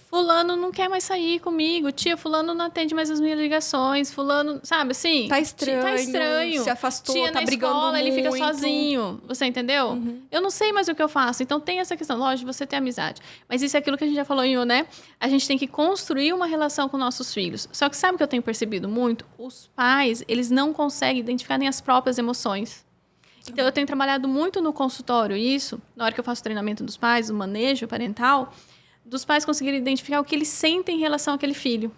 fulano não quer mais sair comigo, tia, fulano não atende mais as minhas ligações, fulano, sabe assim? Tá estranho, se afastou, tia, tá na brigando escola, ele fica muito. sozinho, você entendeu? Eu não sei mais o que eu faço, então tem essa questão, lógico, você ter amizade. Mas isso é aquilo que a gente já falou em né? A gente tem que construir uma relação com nossos filhos. Só que sabe o que eu tenho percebido muito? Os pais, eles não conseguem identificar nem as próprias emoções. Então, eu tenho trabalhado muito no consultório isso, na hora que eu faço treinamento dos pais, o manejo parental, dos pais conseguirem identificar o que eles sentem em relação àquele filho.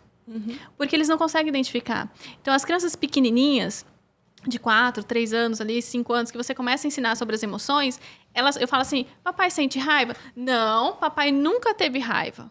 Porque eles não conseguem identificar. Então, as crianças pequenininhas, de 4, 3 anos ali, 5 anos, que você começa a ensinar sobre as emoções, eu falo assim, papai sente raiva? Não, papai nunca teve raiva.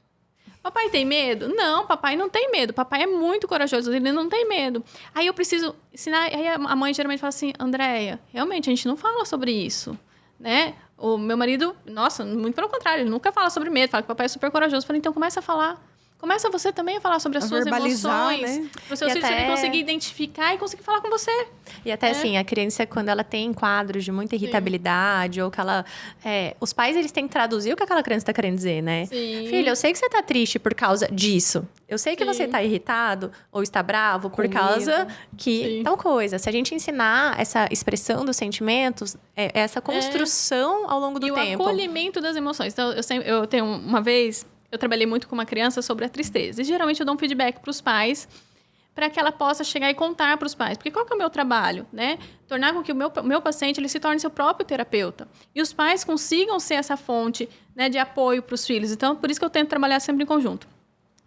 Papai tem medo? Não, papai não tem medo. Papai é muito corajoso, ele não tem medo. Aí eu preciso ensinar... Aí a mãe geralmente fala assim, Andréia, realmente, a gente não fala sobre isso, né? O meu marido, nossa, muito pelo contrário, ele nunca fala sobre medo, fala que papai é super corajoso. Eu falei, então começa a falar Começa você também a falar sobre as suas verbalizar, emoções. né? Para o seu E filho até- conseguir identificar e conseguir falar com você. E até assim, a criança, quando ela tem quadros de muita irritabilidade, ou que ela... os pais, eles têm que traduzir o que aquela criança tá querendo dizer, né? Sim. Filho, eu sei que você tá triste por causa disso. Eu sei que Sim. você tá irritado ou está bravo por Comigo. causa que Sim. tal coisa. Se a gente ensinar essa expressão dos sentimentos, essa construção ao longo do E tempo. o acolhimento das emoções. Então, eu tenho uma vez, eu trabalhei muito com uma criança sobre a tristeza. E geralmente eu dou um feedback para os pais, para que ela possa chegar e contar para os pais. Porque qual que é o meu trabalho, né? Tornar com que o meu paciente ele se torne seu próprio terapeuta. E os pais consigam ser essa fonte, né, de apoio para os filhos. Então, por isso que eu tento trabalhar sempre em conjunto.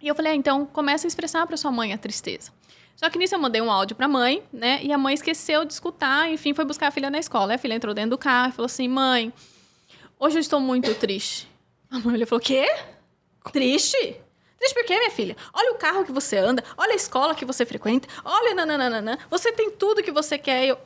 E eu falei, então, começa a expressar para sua mãe a tristeza. Só que nisso eu mandei um áudio para a mãe, né? E a mãe esqueceu de escutar, enfim, foi buscar a filha na escola. A filha entrou dentro do carro e falou assim, mãe, hoje eu estou muito triste. A mãe falou, quê? Triste? Triste por quê, minha filha? Olha o carro que você anda, olha a escola que você frequenta, olha nananana, você tem tudo que você quer. Eu,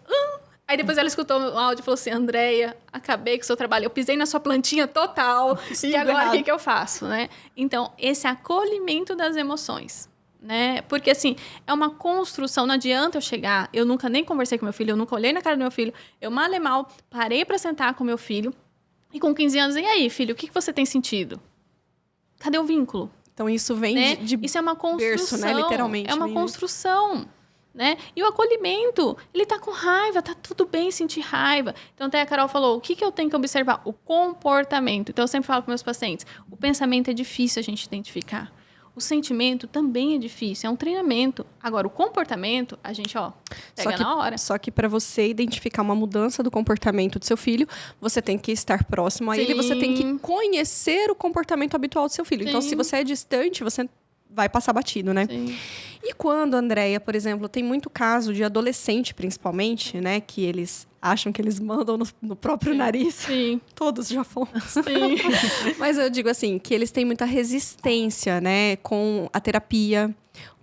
Aí depois ela escutou o áudio e falou assim, Andréia, acabei com o seu trabalho, eu pisei na sua plantinha total, e agora o que eu faço, né? Então, esse acolhimento das emoções, né? Porque, assim, é uma construção, não adianta eu chegar, eu nunca nem conversei com meu filho, eu nunca olhei na cara do meu filho, eu mal e mal parei para sentar com meu filho, e com 15 anos, e aí, filho, o que você tem sentido? Cadê o vínculo? Então, isso vem Né? de Isso é uma construção, berço, né? Literalmente. é uma vem, né? construção, né? E o acolhimento, ele tá com raiva, tá tudo bem sentir raiva. Então, até a Carol falou, o que eu tenho que observar? O comportamento. Então, eu sempre falo com meus pacientes, o pensamento é difícil a gente identificar. O sentimento também é difícil, é um treinamento. Agora, o comportamento, a gente, pega na hora. Só que para você identificar uma mudança do comportamento do seu filho, você tem que estar próximo a ele, você tem que conhecer o comportamento habitual do seu filho. Então, Sim. se você é distante, você vai passar batido, né? Sim. E quando, Andréia, por exemplo, tem muito caso de adolescente, principalmente, né? Que eles acham que eles mandam no próprio nariz. Sim. Todos já fomos. Sim. Mas eu digo assim, que eles têm muita resistência, né? Com a terapia,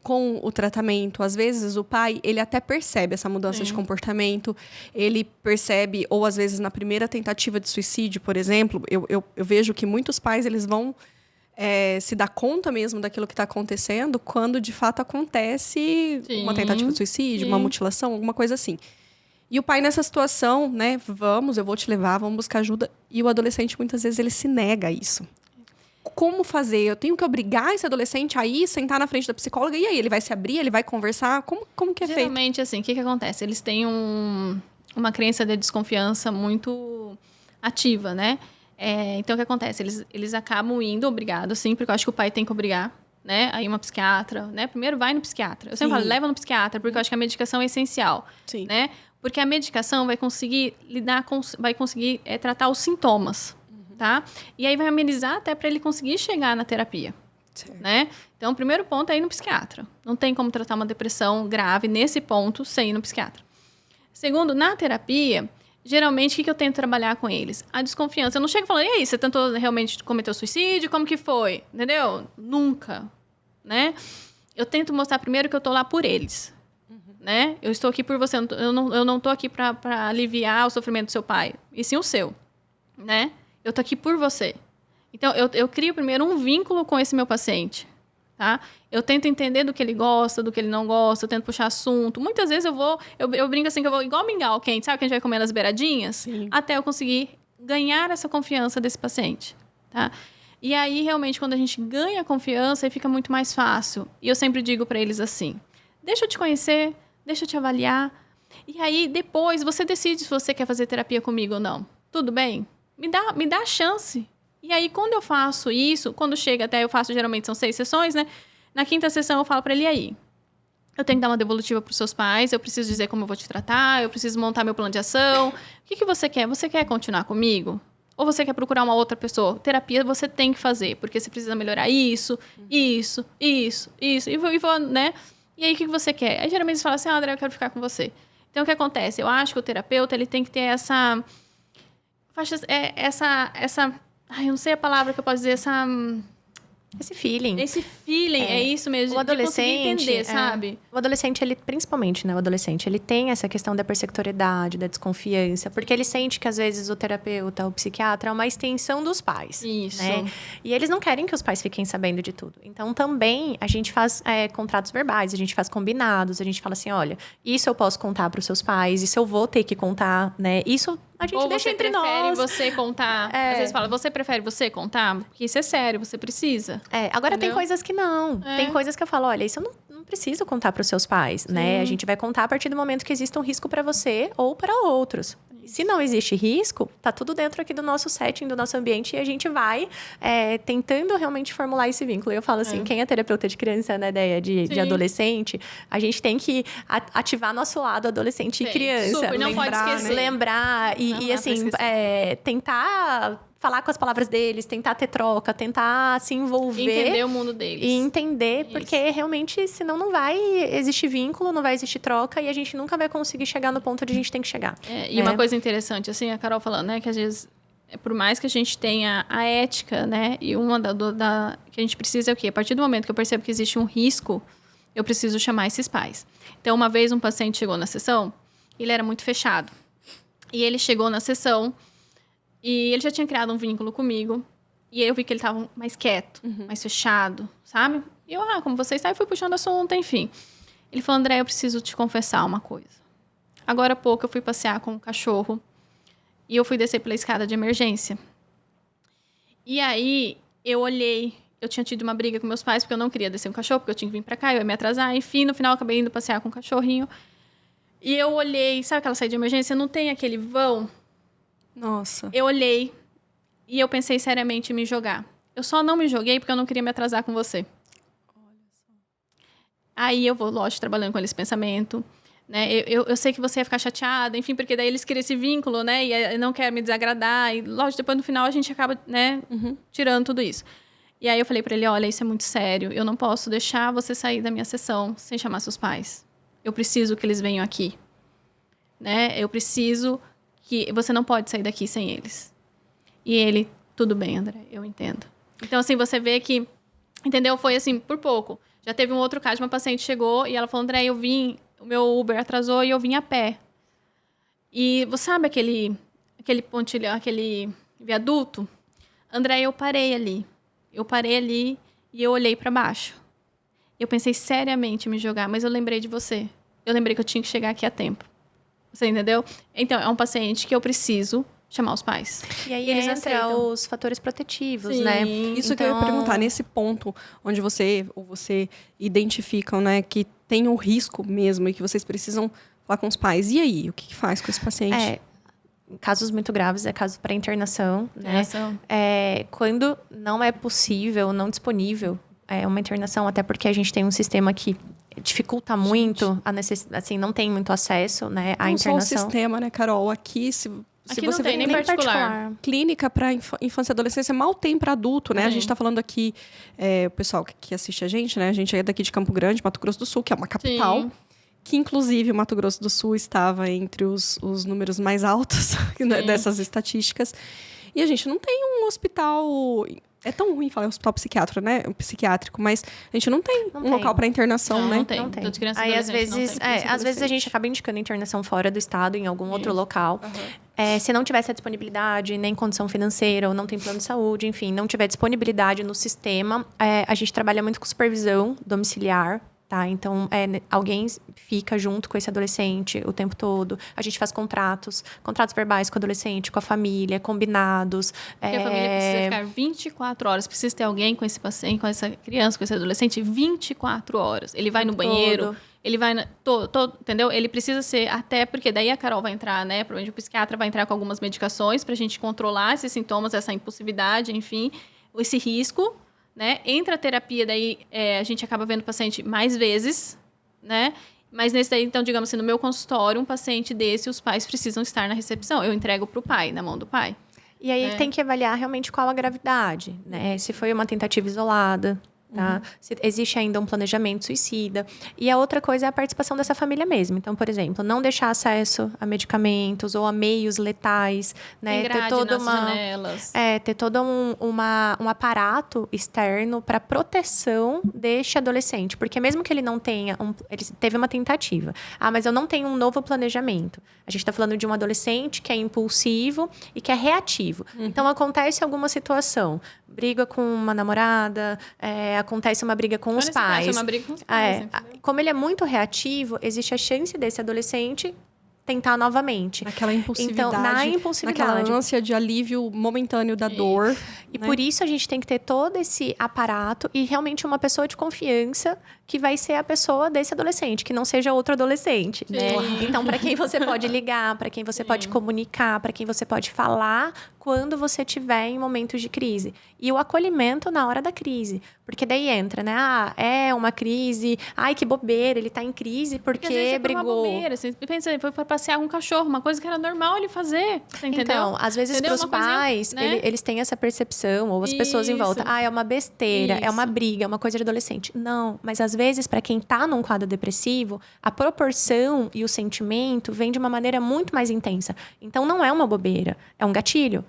com o tratamento. Às vezes, o pai, ele até percebe essa mudança de comportamento. Ele percebe, ou às vezes, na primeira tentativa de suicídio, por exemplo, eu vejo que muitos pais, eles vão se dar conta mesmo daquilo que está acontecendo quando, de fato, acontece uma tentativa de suicídio, uma mutilação, alguma coisa assim. E o pai, nessa situação, né? Eu vou te levar, vamos buscar ajuda. E o adolescente, muitas vezes, ele se nega a isso. Como fazer? Eu tenho que obrigar esse adolescente a ir sentar na frente da psicóloga? E aí, ele vai se abrir? Ele vai conversar? Como que é feito? Geralmente, assim, o que acontece? Eles têm uma crença de desconfiança muito ativa, né? Então, o que acontece? Eles acabam indo, obrigado, sim, porque eu acho que o pai tem que obrigar, né? Aí uma psiquiatra, né? Primeiro vai no psiquiatra. Eu sempre falo, leva no psiquiatra, porque eu acho que a medicação é essencial, né? Porque a medicação vai conseguir tratar os sintomas, tá? E aí vai amenizar até para ele conseguir chegar na terapia, né? Então, o primeiro ponto é ir no psiquiatra. Não tem como tratar uma depressão grave nesse ponto sem ir no psiquiatra. Segundo, na terapia, geralmente, o que eu tento trabalhar com eles? A desconfiança. Eu não chego falando, e aí, você tentou realmente cometer o suicídio? Como que foi? Entendeu? Nunca, né? Eu tento mostrar primeiro que eu tô lá por eles, né? Eu estou aqui por você, eu não tô aqui para aliviar o sofrimento do seu pai, e sim o seu, né? Eu tô aqui por você. Então, eu crio primeiro um vínculo com esse meu paciente, tá? Eu tento entender do que ele gosta, do que ele não gosta, eu tento puxar assunto. Muitas vezes eu brinco assim, que eu vou igual mingau quente, sabe que a gente vai comer nas beiradinhas? Sim. Até eu conseguir ganhar essa confiança desse paciente, tá? E aí, realmente, quando a gente ganha a confiança, aí fica muito mais fácil. E eu sempre digo para eles assim, deixa eu te conhecer, deixa eu te avaliar. E aí, depois, você decide se você quer fazer terapia comigo ou não. Tudo bem? Me dá a chance. E aí, quando eu faço isso, quando chega até, eu faço, geralmente são 6 sessões, né? Na 5ª sessão, eu falo para ele, e aí? Eu tenho que dar uma devolutiva para os seus pais, eu preciso dizer como eu vou te tratar, eu preciso montar meu plano de ação. O que você quer? Você quer continuar comigo? Ou você quer procurar uma outra pessoa? Terapia você tem que fazer, porque você precisa melhorar isso. E vou, né? E aí, o que você quer? Aí, geralmente, eles falam assim, André, eu quero ficar com você. Então, o que acontece? Eu acho que o terapeuta, ele tem que ter essa... eu não sei a palavra que eu posso dizer, Esse feeling. Esse feeling, é isso mesmo, O de conseguir adolescente, entender, sabe? O adolescente, ele, principalmente, né? O adolescente, ele tem essa questão da persectoriedade, da desconfiança, porque ele sente que, às vezes, o terapeuta, o psiquiatra é uma extensão dos pais. Isso. Né? E eles não querem que os pais fiquem sabendo de tudo. Então, também, a gente faz contratos verbais, a gente faz combinados, a gente fala assim, olha, isso eu posso contar para os seus pais, isso eu vou ter que contar, né? Isso a gente Ou deixa você entre prefere nós. você contar? Às vezes fala, você prefere você contar? Porque isso é sério, você precisa. Agora Entendeu? tem coisas que não. Tem coisas que eu falo, olha, isso eu não preciso contar para os seus pais, né? A gente vai contar a partir do momento que exista um risco para você ou para outros. Se não existe risco, tá tudo dentro aqui do nosso setting, do nosso ambiente, e a gente vai tentando realmente formular esse vínculo. Eu falo assim, quem é terapeuta de criança, na ideia de adolescente, a gente tem que ativar nosso lado adolescente e criança. Super, não pode esquecer. Lembrar e assim, tentar falar com as palavras deles, tentar ter troca, tentar se envolver. Entender o mundo deles. E entender, porque realmente, senão não vai existir vínculo, não vai existir troca e a gente nunca vai conseguir chegar no ponto onde a gente tem que chegar. E uma coisa interessante, assim, a Carol falando, né, que às vezes, por mais que a gente tenha a ética, né, e uma que a gente precisa é o quê? A partir do momento que eu percebo que existe um risco, eu preciso chamar esses pais. Então, uma vez um paciente chegou na sessão, ele era muito fechado. E ele chegou na sessão e ele já tinha criado um vínculo comigo. E eu vi que ele estava mais quieto, mais fechado, sabe? E eu, como você está? E fui puxando assunto, enfim. Ele falou, André, eu preciso te confessar uma coisa. Agora há pouco eu fui passear com um cachorro e eu fui descer pela escada de emergência. E aí eu olhei, eu tinha tido uma briga com meus pais porque eu não queria descer um cachorro, porque eu tinha que vir pra cá, eu ia me atrasar. Enfim, no final eu acabei indo passear com um cachorrinho. E eu olhei, sabe aquela saída de emergência? Não tem aquele vão? Nossa. Eu olhei e eu pensei seriamente em me jogar. Eu só não me joguei porque eu não queria me atrasar com você. Aí eu vou, lógico, trabalhando com esse pensamento, né? Eu sei que você ia ficar chateada, enfim, porque daí eles criam esse vínculo, né? E eu não quero me desagradar. E, lógico, depois no final a gente acaba, né, tirando tudo isso. E aí eu falei pra ele, olha, isso é muito sério. Eu não posso deixar você sair da minha sessão sem chamar seus pais. Eu preciso que eles venham aqui, né? Eu preciso que... Você não pode sair daqui sem eles. E ele, tudo bem, André, eu entendo. Então, assim, você vê que... Entendeu? Foi assim, por pouco. Já teve um outro caso, uma paciente chegou e ela falou, André, eu vim... O meu Uber atrasou e eu vim a pé. E você sabe aquele pontilhão, aquele viaduto? André, eu parei ali. Eu parei ali e eu olhei para baixo. Eu pensei seriamente em me jogar, mas eu lembrei de você. Eu lembrei que eu tinha que chegar aqui a tempo. Você entendeu? Então, é um paciente que eu preciso chamar os pais. E aí eles entra aceitam. os fatores protetivos, Sim. né? Isso que eu ia perguntar, nesse ponto onde você identificam, né, que tem um risco mesmo e que vocês precisam falar com os pais. E aí, o que faz com esse paciente? Casos muito graves, é caso para internação, né? Internação. Quando não é possível, não disponível, uma internação, até porque a gente tem um sistema que dificulta muito a necessidade, assim, não tem muito acesso, né, à Não internação. só o sistema, né, Carol? Aqui, se Aqui você não tem, vê nem particular. clínica para infância e adolescência, mal tem para adulto, né? A gente está falando aqui, o pessoal que assiste a gente, né? A gente é daqui de Campo Grande, Mato Grosso do Sul, que é uma capital. Sim. Que, inclusive, o Mato Grosso do Sul estava entre os números mais altos dessas estatísticas. E a gente não tem um hospital... É tão ruim falar hospital psiquiátrico, né? Psiquiátrico, mas a gente não tem local para internação, né? Não tem. Não tem. Tanto de criança e Aí, às adolescente, não vezes, tem. às vezes a gente acaba indicando internação fora do estado, em algum outro local. Se não tivesse a disponibilidade, nem condição financeira, ou não tem plano de saúde, enfim, não tiver disponibilidade no sistema, a gente trabalha muito com supervisão domiciliar, tá? Então, alguém fica junto com esse adolescente o tempo todo. A gente faz contratos verbais com o adolescente, com a família, combinados. Porque a família precisa ficar 24 horas. Precisa ter alguém com esse paciente, com essa criança, com esse adolescente, 24 horas. Ele vai no banheiro, ele vai... entendeu? Ele precisa ser... Até porque daí a Carol vai entrar, né? Provavelmente o psiquiatra vai entrar com algumas medicações pra gente controlar esses sintomas, essa impulsividade, enfim, esse risco, né? Entra a terapia, daí a gente acaba vendo o paciente mais vezes, né? Mas nesse daí, então, digamos assim, no meu consultório, um paciente desse, os pais precisam estar na recepção. Eu entrego pro pai, na mão do pai. E aí tem que avaliar realmente qual a gravidade, né? Se foi uma tentativa isolada, tá? Se existe ainda um planejamento suicida. E a outra coisa é a participação dessa família mesmo. Então, por exemplo, não deixar acesso a medicamentos ou a meios letais, né? Ter toda janelas. Ter todo um aparato externo para proteção deste adolescente. Porque mesmo que ele não tenha... ele teve uma tentativa. Mas eu não tenho um novo planejamento. A gente está falando de um adolescente que é impulsivo e que é reativo. Então, acontece alguma situação. Briga com uma namorada, acontece uma briga com os pais. Uma briga com os pais, como ele é muito reativo, existe a chance desse adolescente tentar novamente. Naquela impulsividade. Então, na impulsividade. Naquela ânsia de alívio momentâneo da dor. E por isso a gente tem que ter todo esse aparato e realmente uma pessoa de confiança que vai ser a pessoa desse adolescente, que não seja outro adolescente, né? Então, para quem você pode ligar, para quem você pode comunicar, para quem você pode falar quando você estiver em momentos de crise. E o acolhimento na hora da crise. Porque daí entra, né? É uma crise. Ai, que bobeira, ele tá em crise porque brigou. Uma bobeira. Você pensa, ele foi para passear com um cachorro, uma coisa que era normal ele fazer. Você entendeu? Então, às vezes para os pais, né? Eles têm essa percepção, ou as pessoas em volta. É uma besteira, é uma briga, é uma coisa de adolescente. Não, mas às vezes, para quem tá num quadro depressivo, a proporção e o sentimento vem de uma maneira muito mais intensa. Então, não é uma bobeira, é um gatilho.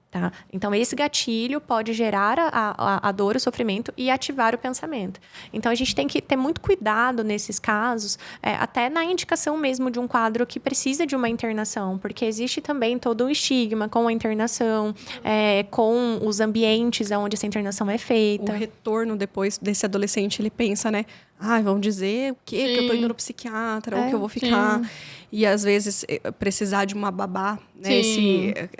Tá? Então, esse gatilho pode gerar a dor, o sofrimento e ativar o pensamento. Então, a gente tem que ter muito cuidado nesses casos, até na indicação mesmo de um quadro que precisa de uma internação, porque existe também todo um estigma com a internação, com os ambientes onde essa internação é feita. O retorno depois desse adolescente, ele pensa, né? Vão dizer o quê? Que eu tô indo no psiquiatra, ou que eu vou ficar... Sim. E, às vezes, precisar de uma babá, né?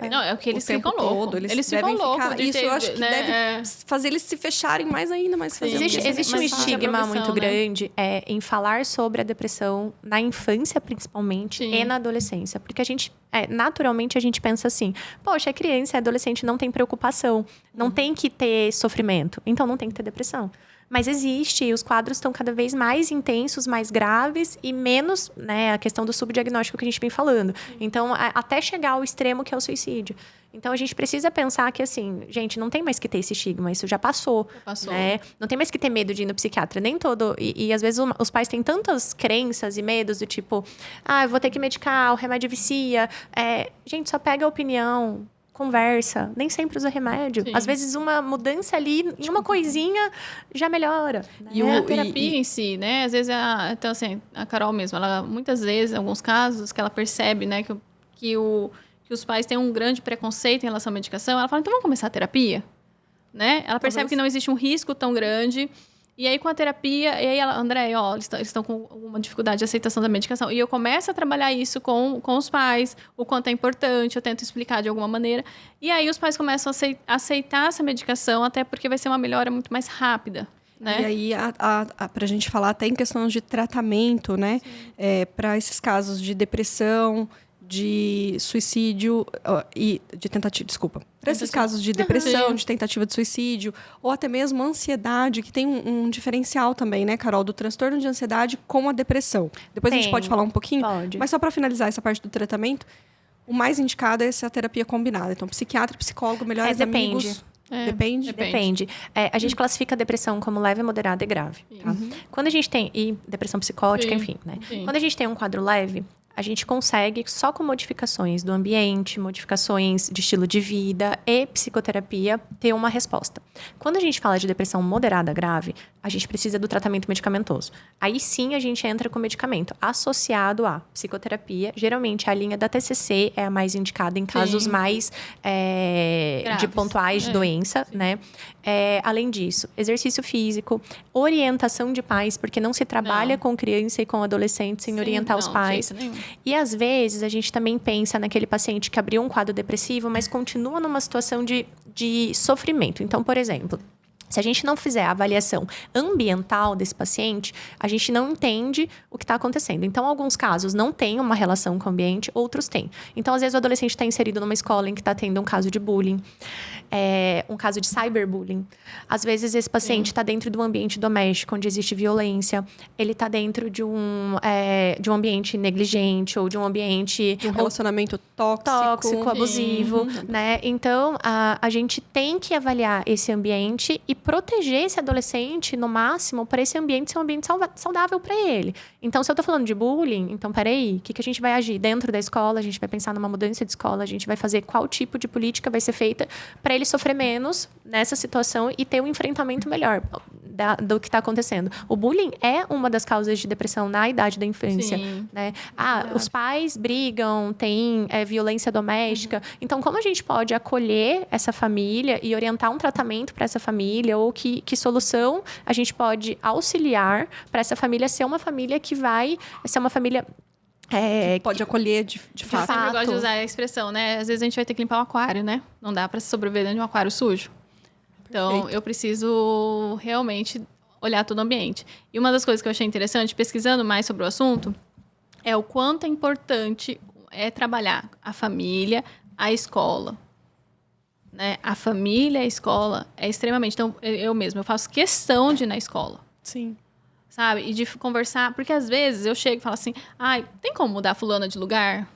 Não, é o que eles ficam loucos. Eles ficam loucos. Isso eu acho que deve fazer eles se fecharem mais ainda. Existe um estigma muito grande em falar sobre a depressão na infância, principalmente, e na adolescência. Porque a gente, naturalmente, a gente pensa assim, poxa, é criança, é adolescente, não tem preocupação. Não tem que ter sofrimento. Então, não tem que ter depressão. Mas existe, e os quadros estão cada vez mais intensos, mais graves e menos, né, a questão do subdiagnóstico que a gente vem falando. Então, até chegar ao extremo que é o suicídio. Então, a gente precisa pensar que, assim, gente, não tem mais que ter esse estigma, isso já passou. Né? Não tem mais que ter medo de ir no psiquiatra, nem todo. E às vezes, os pais têm tantas crenças e medos do tipo, eu vou ter que medicar, o remédio vicia. Gente, só pega a opinião, conversa, nem sempre usa remédio. Às vezes, uma mudança ali, em uma coisinha, já melhora. Né? E a terapia em si, né? Às vezes, então, assim, a Carol mesmo, ela, muitas vezes, em alguns casos, que ela percebe, né, que os pais têm um grande preconceito em relação à medicação, ela fala, então vamos começar a terapia? Né? Ela percebe que não existe um risco tão grande. E aí, com a terapia, André, eles estão com uma dificuldade de aceitação da medicação. E eu começo a trabalhar isso com os pais, o quanto é importante, eu tento explicar de alguma maneira. E aí, os pais começam a aceitar essa medicação, até porque vai ser uma melhora muito mais rápida. Né? E aí, para a gente falar até em questão de tratamento, né? Para esses casos de depressão, de suicídio e de tentativa, desculpa. Para esses casos de depressão, de tentativa de suicídio, ou até mesmo ansiedade, que tem um diferencial também, né, Carol, do transtorno de ansiedade com a depressão. Depois a gente pode falar um pouquinho, mas só para finalizar essa parte do tratamento, o mais indicado é essa terapia combinada. Então, psiquiatra, psicólogo, melhores amigos. Depende. A gente classifica a depressão como leve, moderada e grave. Tá? Quando a gente tem... E depressão psicótica, enfim, né? Quando a gente tem um quadro leve, a gente consegue, só com modificações do ambiente, modificações de estilo de vida e psicoterapia, ter uma resposta. Quando a gente fala de depressão moderada grave, a gente precisa do tratamento medicamentoso. Aí sim a gente entra com medicamento associado à psicoterapia. Geralmente a linha da TCC é a mais indicada em casos mais de pontuais de doença, né? Além disso, exercício físico, orientação de pais, porque não se trabalha com criança e com adolescente sem orientar os pais. E às vezes a gente também pensa naquele paciente que abriu um quadro depressivo, mas continua numa situação de sofrimento. Então, por exemplo, se a gente não fizer a avaliação ambiental desse paciente, a gente não entende o que está acontecendo. Então, alguns casos não têm uma relação com o ambiente, outros têm. Então, às vezes, o adolescente está inserido numa escola em que está tendo um caso de bullying, um caso de cyberbullying. Às vezes, esse paciente está dentro de um ambiente doméstico, onde existe violência. Ele está dentro de um ambiente negligente ou de um ambiente... De um relacionamento tóxico, abusivo, né? Então, a gente tem que avaliar esse ambiente e proteger esse adolescente, no máximo, para esse ambiente ser um ambiente saudável para ele. Então, se eu tô falando de bullying, então, peraí, o que a gente vai agir? Dentro da escola, a gente vai pensar numa mudança de escola, a gente vai fazer qual tipo de política vai ser feita para ele sofrer menos nessa situação e ter um enfrentamento melhor do que está acontecendo. O bullying é uma das causas de depressão na idade da infância. Né? Os pais brigam, tem violência doméstica. Então, como a gente pode acolher essa família e orientar um tratamento para essa família, ou que solução a gente pode auxiliar para essa família ser uma família que vai ser uma família que pode acolher de fato. Eu sempre gosto de usar a expressão, né? Às vezes a gente vai ter que limpar o aquário, né? Não dá para sobreviver dentro de um aquário sujo. Então, perfeito. Eu preciso realmente olhar todo o ambiente. E uma das coisas que eu achei interessante, pesquisando mais sobre o assunto, é o quanto é importante trabalhar a família, a escola. Né? A família, a escola é extremamente... Então, eu faço questão de ir na escola. Sim. Sabe? E de conversar. Porque, às vezes, eu chego e falo assim, tem como mudar fulana de lugar?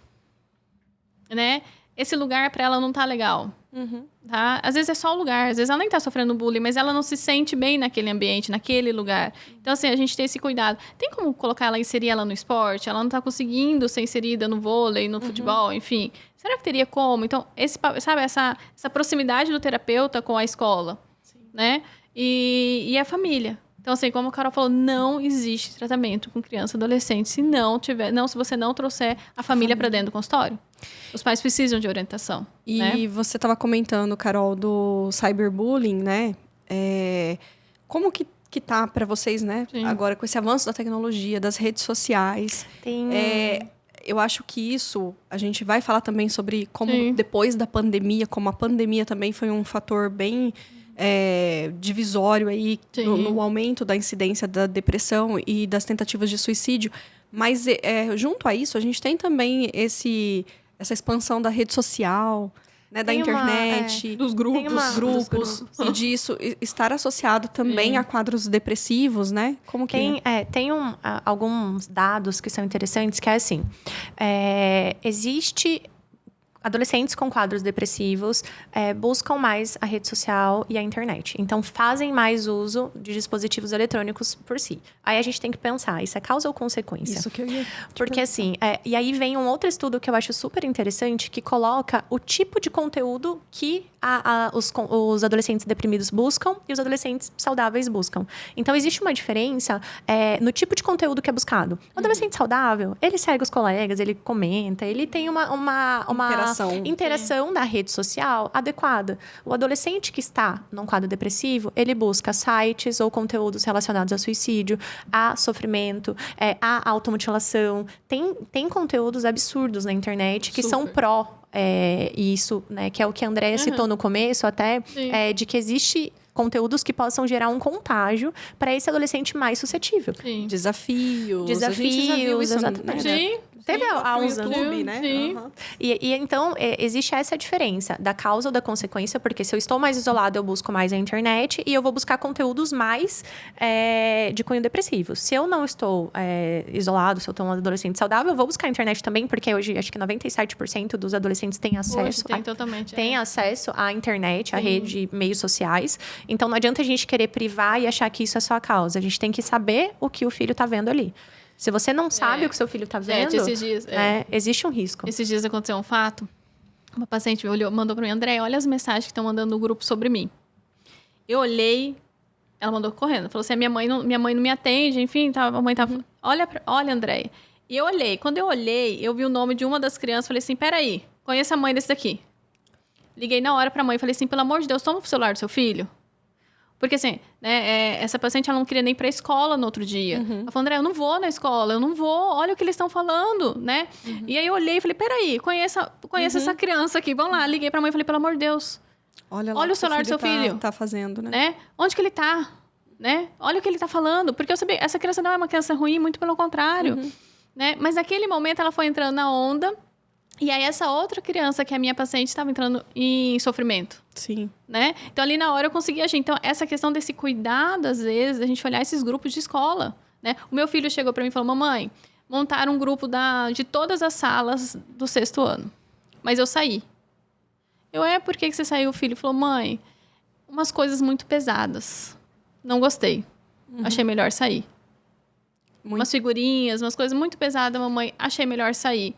Né? Esse lugar, para ela, não tá legal. Uhum. Tá? Às vezes é só o lugar, às vezes ela nem tá sofrendo bullying, mas ela não se sente bem naquele ambiente, naquele lugar. Então, assim, a gente tem esse cuidado. Tem como colocar ela, inserir ela no esporte? Ela não tá conseguindo ser inserida no vôlei, no futebol, enfim. Será que teria como? Então, sabe, essa proximidade do terapeuta com a escola, né? E a família. Então, assim, como a Carol falou, não existe tratamento com criança e adolescente se você não trouxer a família para dentro do consultório. Os pais precisam de orientação. E né? Você estava comentando, Carol, do cyberbullying, né? Como que tá para vocês, né? Sim. Agora, com esse avanço da tecnologia, das redes sociais. Eu acho que isso, a gente vai falar também sobre como, sim, depois da pandemia, como a pandemia também foi um fator bem... divisório aí no aumento da incidência da depressão e das tentativas de suicídio. Mas, junto a isso, a gente tem também essa expansão da rede social, né, da internet, dos grupos, e disso estar associado também a quadros depressivos, né? Como que tem alguns dados que são interessantes, que é assim, existe... Adolescentes com quadros depressivos buscam mais a rede social e a internet. Então, fazem mais uso de dispositivos eletrônicos por si. Aí a gente tem que pensar, isso é causa ou consequência? Isso que eu ia Porque assim, e aí vem um outro estudo que eu acho super interessante, que coloca o tipo de conteúdo que os adolescentes deprimidos buscam e os adolescentes saudáveis buscam. Então, existe uma diferença no tipo de conteúdo que é buscado. O adolescente saudável, ele segue os colegas, ele comenta, ele tem uma interação da rede social adequada. O adolescente que está num quadro depressivo, ele busca sites ou conteúdos relacionados a suicídio, a sofrimento, a automutilação. Tem conteúdos absurdos na internet que são isso, né? Que é o que a Andréia citou no começo até, de que existe conteúdos que possam gerar um contágio para esse adolescente mais suscetível. Sim. Desafios. A gente já viu isso, exatamente. Sim. Teve há uns anos, né? Sim. Uhum. E então, existe essa diferença da causa ou da consequência, porque se eu estou mais isolada, eu busco mais a internet e eu vou buscar conteúdos mais de cunho depressivo. Se eu não estou isolado, se eu estou um adolescente saudável, eu vou buscar a internet também, porque hoje acho que 97% dos adolescentes têm acesso. Tem acesso à internet, à rede, meios sociais. Então, não adianta a gente querer privar e achar que isso é só a causa. A gente tem que saber o que o filho está vendo ali. Se você não sabe o que seu filho está vendo, esses dias, existe um risco. Esses dias aconteceu um fato. Uma paciente mandou para mim, André, olha as mensagens que estão mandando no grupo sobre mim. Eu olhei, ela mandou correndo. Falou assim, minha mãe não me atende, enfim, a mãe tava... Olha, André. E eu olhei. Quando eu olhei, eu vi o nome de uma das crianças. Falei assim, peraí, conheço a mãe desse daqui. Liguei na hora para a mãe e falei assim, pelo amor de Deus, toma o celular do seu filho. Porque, assim, né, essa paciente, ela não queria nem ir pra escola no outro dia. Ela falou, André, eu não vou na escola, eu não vou, olha o que eles estão falando, né? E aí eu olhei e falei, peraí, conheça essa criança aqui, vamos lá. Liguei pra mãe e falei, pelo amor de Deus, olha o celular do seu filho. Tá fazendo, né? Onde que ele tá? Né? Olha o que ele tá falando. Porque eu sabia, essa criança não é uma criança ruim, muito pelo contrário. Né? Mas naquele momento ela foi entrando na onda. E aí, essa outra criança, que é a minha paciente, estava entrando em sofrimento. Sim. Né? Então, ali na hora, eu consegui agir. Então, essa questão desse cuidado, às vezes, a gente olhar esses grupos de escola. Né? O meu filho chegou para mim e falou, mamãe, montaram um grupo de todas as salas do 6º ano. Mas eu saí. Por que você saiu? O filho falou, mãe, umas coisas muito pesadas. Não gostei. Achei melhor sair. Umas figurinhas, umas coisas muito pesadas, mamãe, achei melhor sair.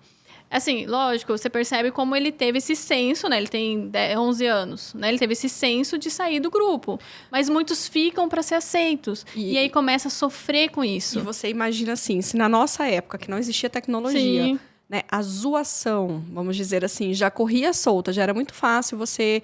Assim, lógico, você percebe como ele teve esse senso, né? Ele tem 11 anos, né? Ele teve esse senso de sair do grupo. Mas muitos ficam para ser aceitos. E aí começa a sofrer com isso. E você imagina assim, se na nossa época, que não existia tecnologia... Sim. Né, a zoação, vamos dizer assim, já corria solta, já era muito fácil você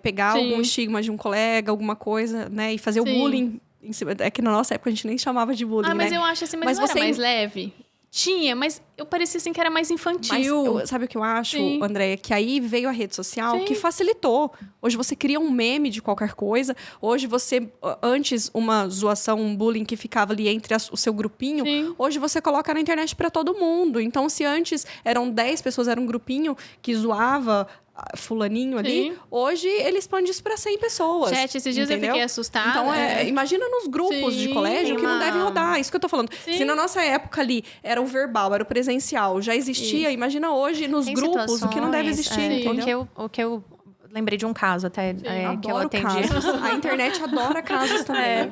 pegar Sim. algum estigma de um colega, alguma coisa, né, e fazer o Sim. bullying em cima. É que na nossa época a gente nem chamava de bullying, Mas né? eu acho assim, mas não Mas era você- mais leve? Tinha, mas eu parecia assim que era mais Mas infantil. sabe o que eu acho, Sim. Andréia? Que aí veio a rede social Sim. que facilitou. Hoje você cria um meme de qualquer coisa. Hoje você, antes, uma zoação, um bullying que ficava ali entre o seu grupinho, Sim. hoje você coloca na internet para todo mundo. Então, se antes eram 10 pessoas, era um grupinho que zoava fulaninho ali, Sim. hoje ele expande isso para 100 pessoas. Gente, esses dias entendeu? eu fiquei assustada. Então, imagina nos grupos de Sim, colégio que não uma- deve rodar. Isso que eu tô falando. Sim. Se na nossa época ali era o verbal, era o presencial, já existia, imagina hoje nos Tem grupos o que não deve situações, existir, entendeu? o que eu lembrei de um caso até que eu Adoro atendi. casos. A internet adora casos também.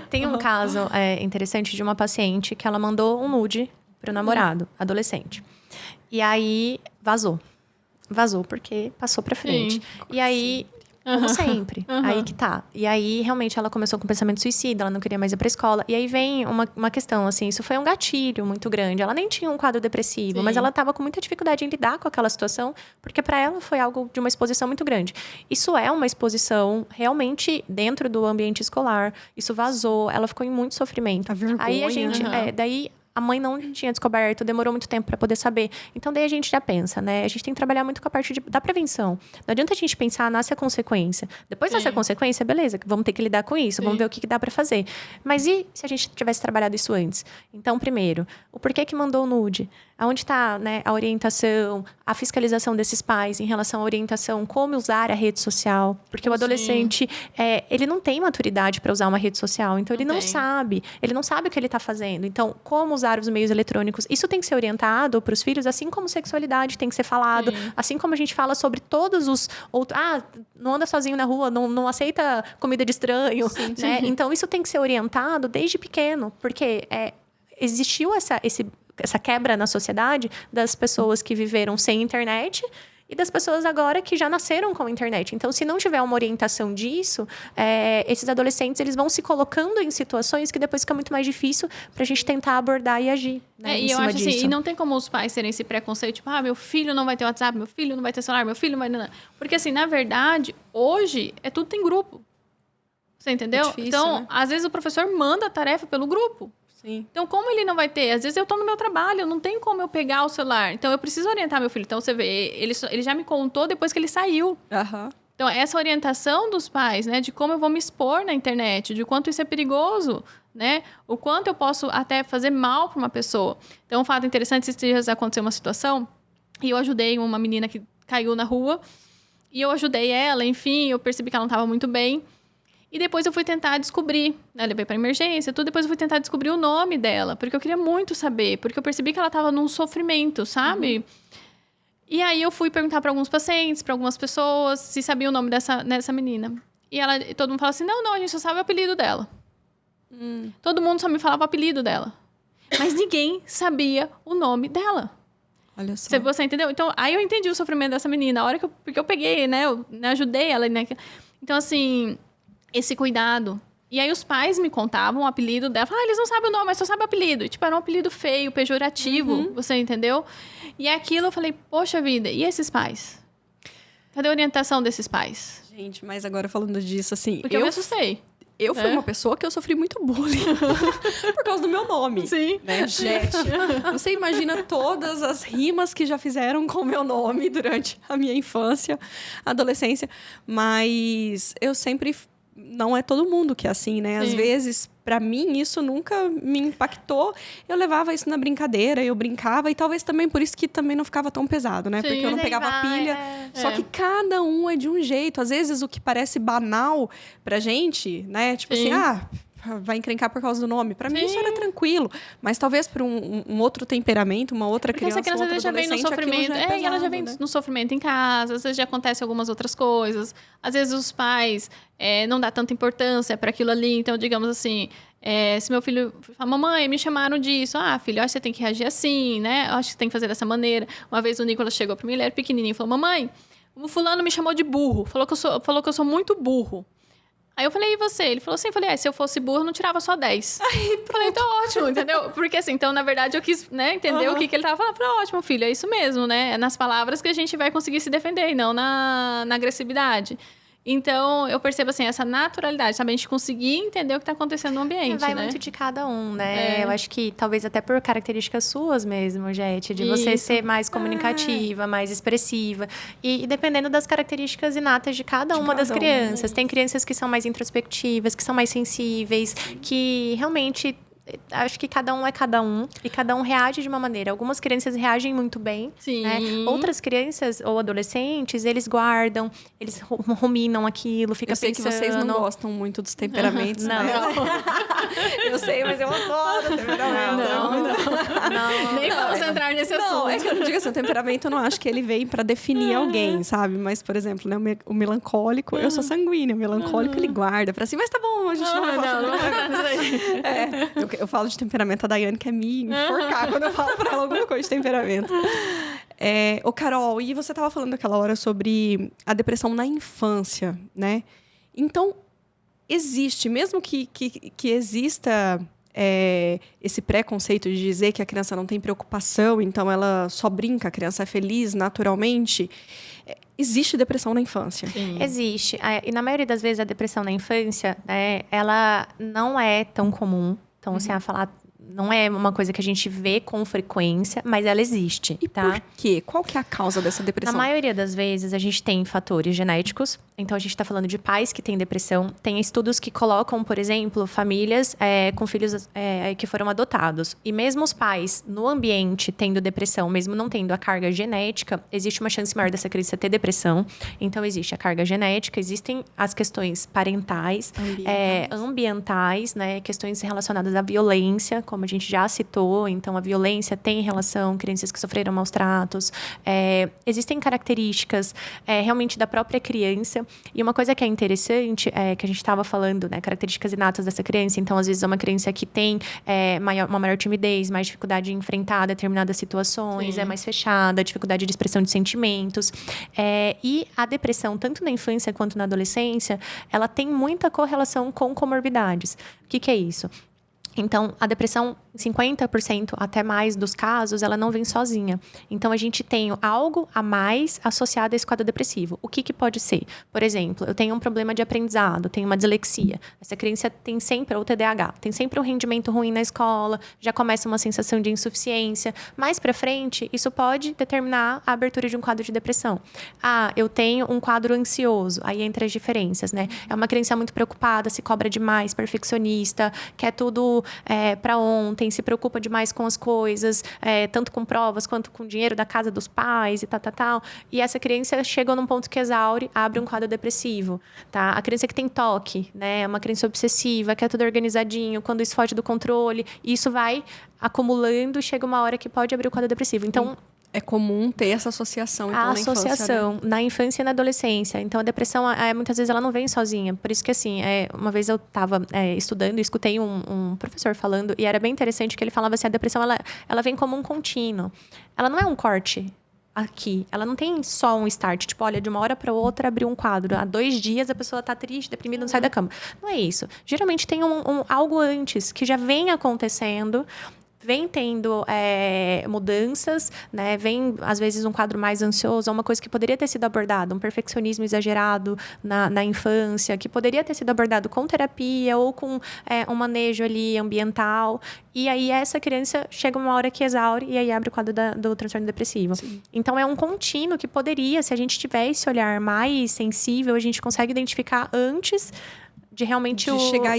Tem um caso interessante de uma paciente que ela mandou um nude pro namorado, adolescente. E aí vazou. Vazou porque passou pra frente. Sim. E aí, como sempre, aí que tá. E aí, realmente, ela começou com pensamento suicida, ela não queria mais ir pra escola. E aí vem uma questão, assim, isso foi um gatilho muito grande. Ela nem tinha um quadro depressivo, Sim. mas ela tava com muita dificuldade em lidar com aquela situação, porque pra ela foi algo de uma exposição muito grande. Isso é uma exposição realmente dentro do ambiente escolar. Isso vazou, ela ficou em muito sofrimento. A vergonha, Aí a gente, né? daí a mãe não tinha descoberto, demorou muito tempo para poder saber. Então, daí a gente já pensa, né? A gente tem que trabalhar muito com a parte da prevenção. Não adianta a gente pensar, nasce a consequência. Depois nasce a consequência, beleza, vamos ter que lidar com isso, vamos ver o que dá para fazer. Mas e se a gente tivesse trabalhado isso antes? Então, primeiro, o porquê que mandou o nude? Aonde está, né, a orientação, a fiscalização desses pais em relação à orientação, como usar a rede social? Porque o adolescente, ele não tem maturidade para usar uma rede social, então ele não sabe o que ele está fazendo. Então, como usar os meios eletrônicos? Isso tem que ser orientado para os filhos, assim como sexualidade tem que ser falado, assim como a gente fala sobre todos os outros. Não anda sozinho na rua, não aceita comida de estranho, né? Então, isso tem que ser orientado desde pequeno, porque existiu essa quebra na sociedade das pessoas que viveram sem internet e das pessoas agora que já nasceram com a internet. Então, se não tiver uma orientação disso, esses adolescentes eles vão se colocando em situações que depois fica muito mais difícil para a gente tentar abordar e agir, né, em E eu cima acho disso. assim, e não tem como os pais terem esse preconceito, tipo, meu filho não vai ter WhatsApp, meu filho não vai ter celular, meu filho não vai... Não. Porque assim, na verdade, hoje, tudo tem grupo. Você entendeu? difícil, então, né? às vezes o professor manda a tarefa pelo grupo. Sim. Então, como ele não vai ter? Às vezes eu tô no meu trabalho, não tem como eu pegar o celular. Então, eu preciso orientar meu filho. Então, você vê, ele já me contou depois que ele saiu. Aham. Então, essa orientação dos pais, né? De como eu vou me expor na internet, de quanto isso é perigoso, né? O quanto eu posso até fazer mal para uma pessoa. Então, um fato interessante, esses dias aconteceu uma situação e eu ajudei uma menina que caiu na rua e eu ajudei ela, enfim, eu percebi que ela não estava muito bem. E depois eu fui tentar descobrir, né? Levei para emergência, tudo. Depois eu fui tentar descobrir o nome dela, porque eu queria muito saber, porque eu percebi que ela estava num sofrimento, sabe? E aí eu fui perguntar para alguns pacientes, para algumas pessoas, se sabia o nome dessa menina. E todo mundo falava assim: não, a gente só sabe o apelido dela. Todo mundo só me falava o apelido dela. Mas ninguém sabia o nome dela. Olha só. Você entendeu? Então, aí eu entendi o sofrimento dessa menina. A hora porque eu peguei, né? Eu ajudei ela, né? Então, assim, esse cuidado. E aí os pais me contavam o apelido dela. Falavam, eles não sabem o nome, mas só sabem o apelido. E, tipo, era um apelido feio, pejorativo. Você entendeu? E aquilo eu falei, poxa vida, e esses pais? Cadê a orientação desses pais? Gente, mas agora falando disso, assim... Porque eu me assustei. Eu fui uma pessoa que eu sofri muito bullying por causa do meu nome. Sim. Né? Jet. Você imagina todas as rimas que já fizeram com o meu nome durante a minha infância, adolescência. Mas eu sempre... Não é todo mundo que é assim, né? Às Sim. vezes, pra mim, isso nunca me impactou. Eu levava isso na brincadeira, eu brincava. E talvez também por isso que também não ficava tão pesado, né? Sim. Porque eu não Mas aí pegava vai, pilha. Só que cada um é de um jeito. Às vezes, o que parece banal pra gente, né? Tipo Sim. assim, vai encrencar por causa do nome. Para mim, isso Sim. era tranquilo. Mas talvez para um outro temperamento, uma outra Porque criança, essa criança um outro já vem no adolescente, aquilo sofrimento. já é E ela já pesado, vem né? no sofrimento em casa, às vezes já acontece algumas outras coisas. Às vezes os pais não dão tanta importância para aquilo ali. Então, digamos assim, se meu filho fala, mamãe, me chamaram disso. Ah, filho, eu acho que você tem que reagir assim, né? Eu acho que você tem que fazer dessa maneira. Uma vez o Nicolas chegou para mim, ele era pequenininho, e falou, mamãe, o fulano me chamou de burro. Falou que eu sou muito burro. Aí eu falei, e você? Ele falou assim, se eu fosse burro, eu não tirava só 10. Falei, então ótimo, entendeu? Porque assim, então, na verdade, eu quis, né, entender o que ele tava falando. Falei, ótimo, filho, é isso mesmo, né? É nas palavras que a gente vai conseguir se defender, e não na agressividade. Então, eu percebo, assim, essa naturalidade, sabe? A gente conseguir entender o que tá acontecendo no ambiente, Vai né? muito de cada um, né? Eu acho que talvez até por características suas mesmo, Jete, de você Isso. ser mais comunicativa, mais expressiva. E dependendo das características inatas de cada uma das cada um, crianças. Tem crianças que são mais introspectivas, que são mais sensíveis, que realmente... Acho que cada um é cada um e cada um reage de uma maneira. Algumas crianças reagem muito bem, Sim. né? Outras crianças ou adolescentes, eles guardam, eles ruminam aquilo, fica Eu sei pensando. que vocês não gostam muito dos temperamentos, Não. né? Eu sei, mas eu adoro temperamento. Não. Nem vamos entrar nesse Não, é assunto. que eu não digo assim, o temperamento eu não acho que ele vem pra definir alguém, sabe? Mas, por exemplo, né, o melancólico, eu sou sanguínea, o melancólico ele guarda pra si, mas tá bom, a gente não vai falar sobre temperamento. Eu falo de temperamento, a Daiane quer me enforcar quando eu falo pra ela alguma coisa de temperamento. Ô, Carol, e você tava falando aquela hora sobre a depressão na infância, né? Então, existe, mesmo que exista esse preconceito de dizer que a criança não tem preocupação, então ela só brinca, a criança é feliz naturalmente, existe depressão na infância. Sim. Existe. E na maioria das vezes a depressão na infância, né, ela não é tão comum. Então, assim, a falar... Não é uma coisa que a gente vê com frequência, mas ela existe, E tá? por quê? Qual que é a causa dessa depressão? Na maioria das vezes, a gente tem fatores genéticos. Então, a gente está falando de pais que têm depressão. Tem estudos que colocam, por exemplo, famílias com filhos que foram adotados. E mesmo os pais, no ambiente, tendo depressão, mesmo não tendo a carga genética, existe uma chance maior dessa criança ter depressão. Então, existe a carga genética, existem as questões parentais, ambientais, né? Questões relacionadas à violência, como a gente já citou. Então, a violência tem relação, crianças que sofreram maus tratos. Existem características realmente da própria criança. E uma coisa que é interessante, que a gente estava falando, né? Características inatas dessa criança. Então, às vezes, é uma criança que tem uma maior timidez, mais dificuldade de enfrentar determinadas situações, Sim. é mais fechada, dificuldade de expressão de sentimentos. E a depressão, tanto na infância quanto na adolescência, ela tem muita correlação com comorbidades. O que é isso? Então, a depressão, 50% até mais dos casos, ela não vem sozinha. Então, a gente tem algo a mais associado a esse quadro depressivo. O que pode ser? Por exemplo, eu tenho um problema de aprendizado, tenho uma dislexia. Essa criança tem sempre, ou TDAH, tem sempre um rendimento ruim na escola, já começa uma sensação de insuficiência. Mais pra frente, isso pode determinar a abertura de um quadro de depressão. Ah, eu tenho um quadro ansioso. Aí entra as diferenças, né? É uma criança muito preocupada, se cobra demais, perfeccionista, quer tudo para ontem, se preocupa demais com as coisas, tanto com provas quanto com dinheiro da casa dos pais e tal. E essa criança chega num ponto que exaure, abre um quadro depressivo, tá? A criança que tem toque, né? É uma criança obsessiva, quer tudo organizadinho, quando isso foge do controle, isso vai acumulando e chega uma hora que pode abrir o quadro depressivo. Então, É comum ter essa associação, então, a na infância, associação né? na infância e na adolescência. Então, a depressão, muitas vezes, ela não vem sozinha. Por isso que, assim, uma vez eu estava estudando e escutei um professor falando, e era bem interessante que ele falava assim, a depressão, ela vem como um contínuo. Ela não é um corte aqui. Ela não tem só um start. Tipo, olha, de uma hora para outra, abriu um quadro. Há 2 dias, a pessoa tá triste, deprimida, não sai da cama. Não é isso. Geralmente, tem algo antes, que já vem acontecendo, vem tendo mudanças, né? Vem, às vezes, um quadro mais ansioso, uma coisa que poderia ter sido abordado, um perfeccionismo exagerado na infância, que poderia ter sido abordado com terapia ou com um manejo ali ambiental. E aí, essa criança chega uma hora que exaure e aí abre o quadro do transtorno depressivo. Sim. Então, é um contínuo que poderia, se a gente tiver esse olhar mais sensível, a gente consegue identificar antes de realmente